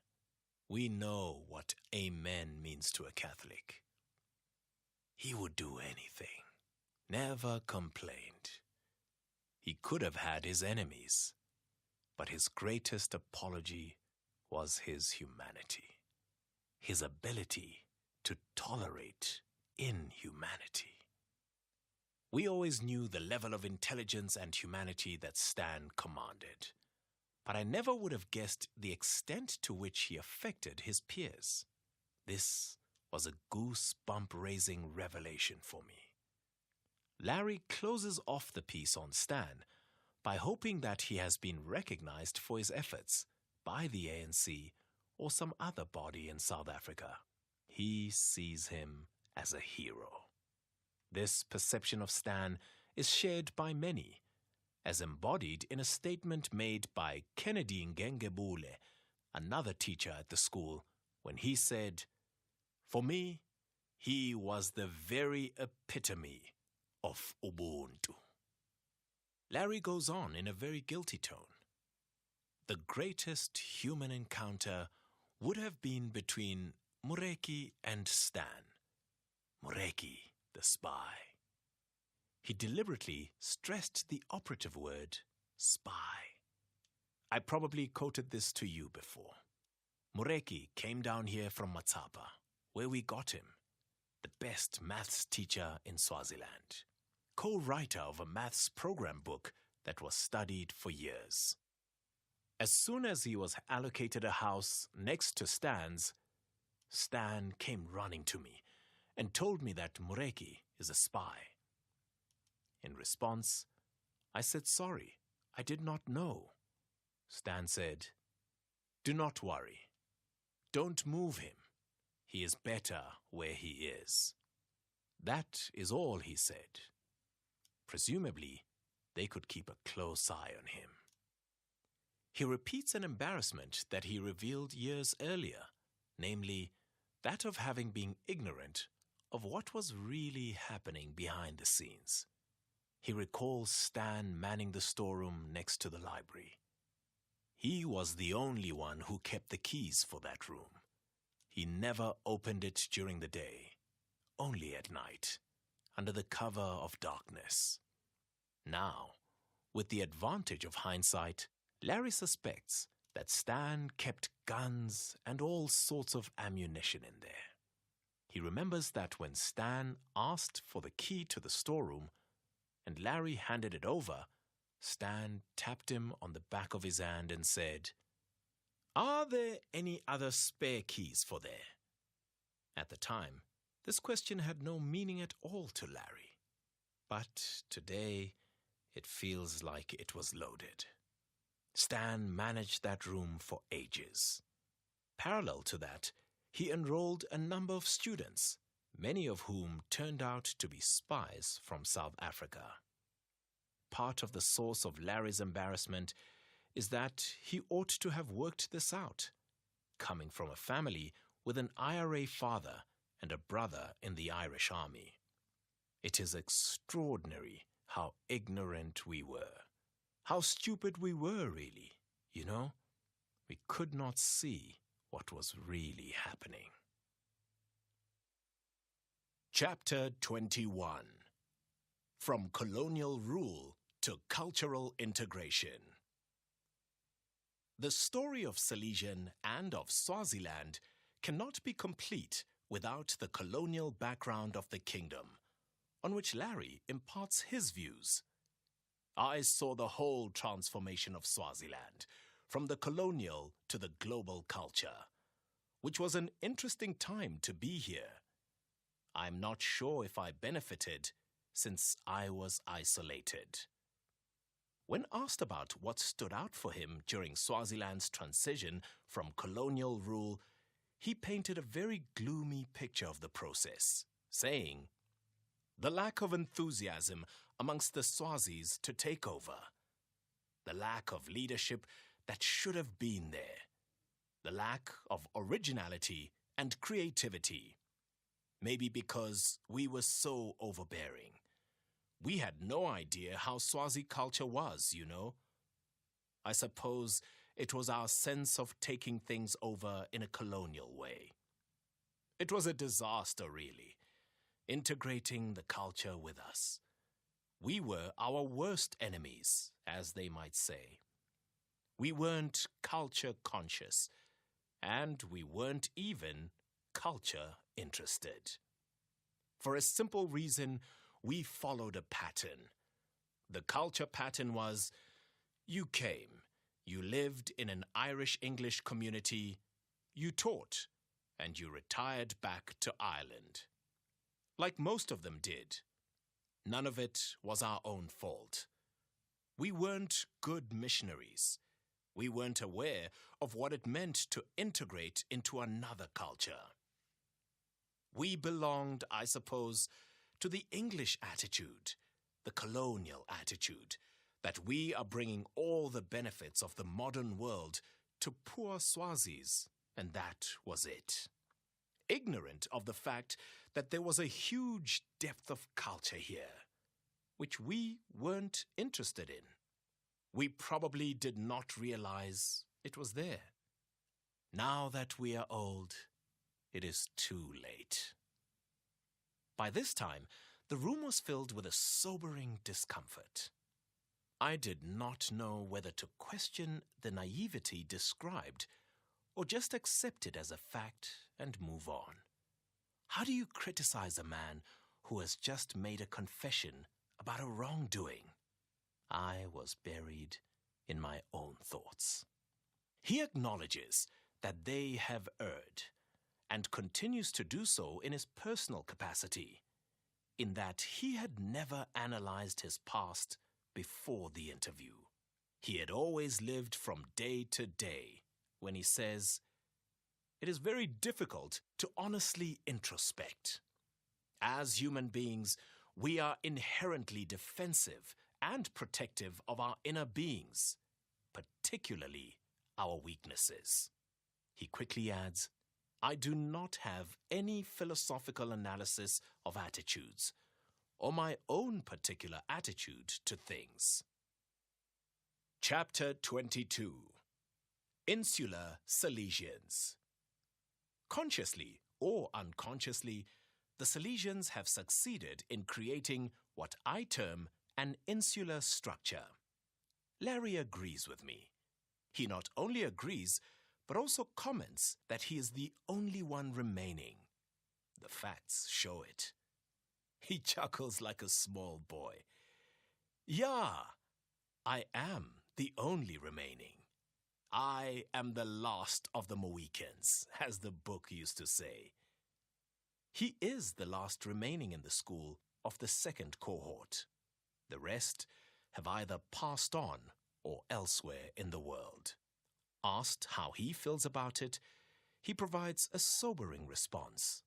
We know what amen means to a Catholic. He would do anything, never complained. He could have had his enemies, but his greatest apology was his humanity, his ability to tolerate inhumanity. We always knew the level of intelligence and humanity that Stan commanded, but I never would have guessed the extent to which he affected his peers. This was a goosebump-raising revelation for me. Larry closes off the piece on Stan by hoping that he has been recognized for his efforts by the ANC or some other body in South Africa. He sees him as a hero. This perception of Stan is shared by many, as embodied in a statement made by Kennedy Ngengebule, another teacher at the school, when he said, "For me, he was the very epitome of Ubuntu." Larry goes on in a very guilty tone. The greatest human encounter would have been between Mureki and Stan. Mureki, the spy. He deliberately stressed the operative word, spy. I probably quoted this to you before. Mureki came down here from Matsapa, where we got him, the best maths teacher in Swaziland, co-writer of a maths program book that was studied for years. As soon as he was allocated a house next to Stan's, Stan came running to me and told me that Mureki is a spy. In response, I said sorry, I did not know. Stan said, "Do not worry. Don't move him. He is better where he is." That is all he said. Presumably, they could keep a close eye on him. He repeats an embarrassment that he revealed years earlier, namely, that of having been ignorant of what was really happening behind the scenes. He recalls Stan manning the storeroom next to the library. He was the only one who kept the keys for that room. He never opened it during the day, only at night, under the cover of darkness. Now, with the advantage of hindsight, Larry suspects that Stan kept guns and all sorts of ammunition in there. He remembers that when Stan asked for the key to the storeroom and Larry handed it over, Stan tapped him on the back of his hand and said, "Are there any other spare keys for there?" At the time, this question had no meaning at all to Larry. But today, it feels like it was loaded. Stan managed that room for ages. Parallel to that, he enrolled a number of students, many of whom turned out to be spies from South Africa. Part of the source of Larry's embarrassment is that he ought to have worked this out, coming from a family with an IRA father and a brother in the Irish Army. It is extraordinary how ignorant we were. How stupid we were, really, you know? We could not see what was really happening. Chapter 21. From Colonial Rule to Cultural Integration. The story of Silesian and of Swaziland cannot be complete without the colonial background of the kingdom, on which Larry imparts his views. I saw the whole transformation of Swaziland, from the colonial to the global culture, which was an interesting time to be here. I'm not sure if I benefited since I was isolated. When asked about what stood out for him during Swaziland's transition from colonial rule, he painted a very gloomy picture of the process, saying, "The lack of enthusiasm amongst the Swazis to take over, the lack of leadership that should have been there, the lack of originality and creativity. Maybe because we were so overbearing. We had no idea how Swazi culture was, you know. I suppose it was our sense of taking things over in a colonial way. It was a disaster, really, integrating the culture with us. We were our worst enemies, as they might say. We weren't culture conscious, and we weren't even culture interested. For a simple reason, we followed a pattern. The culture pattern was, you came, you lived in an Irish-English community, you taught, and you retired back to Ireland. Like most of them did. None of it was our own fault. We weren't good missionaries. We weren't aware of what it meant to integrate into another culture. We belonged, I suppose, to the English attitude, the colonial attitude, that we are bringing all the benefits of the modern world to poor Swazis, and that was it. Ignorant of the fact that there was a huge depth of culture here, which we weren't interested in. We probably did not realize it was there. Now that we are old, it is too late. By this time, the room was filled with a sobering discomfort. I did not know whether to question the naivety described or just accept it as a fact and move on. How do you criticize a man who has just made a confession about a wrongdoing? I was buried in my own thoughts. He acknowledges that they have erred and continues to do so in his personal capacity, in that he had never analyzed his past before the interview. He had always lived from day to day when he says, "It is very difficult to honestly introspect. As human beings, we are inherently defensive and protective of our inner beings, particularly our weaknesses." He quickly adds, "I do not have any philosophical analysis of attitudes or my own particular attitude to things." Chapter 22. Insular Silesians. Consciously or unconsciously, the Silesians have succeeded in creating what I term an insular structure. Larry agrees with me. He not only agrees, but also comments that he is the only one remaining. The facts show it. He chuckles like a small boy. "Yeah, I am the only remaining. I am the last of the Mohicans, as the book used to say." He is the last remaining in the school of the second cohort. The rest have either passed on or elsewhere in the world. Asked how he feels about it, he provides a sobering response.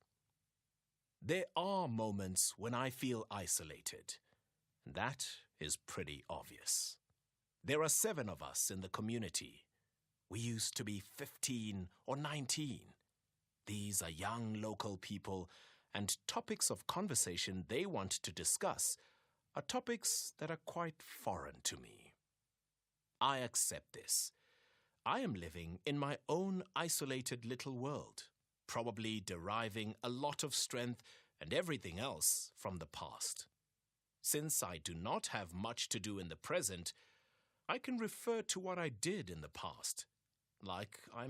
"There are moments when I feel isolated. That is pretty obvious. There are 7 of us in the community. We used to be 15 or 19. These are young local people, and topics of conversation they want to discuss are topics that are quite foreign to me. I accept this. I am living in my own isolated little world, probably deriving a lot of strength and everything else from the past. Since I do not have much to do in the present, I can refer to what I did in the past, like I'm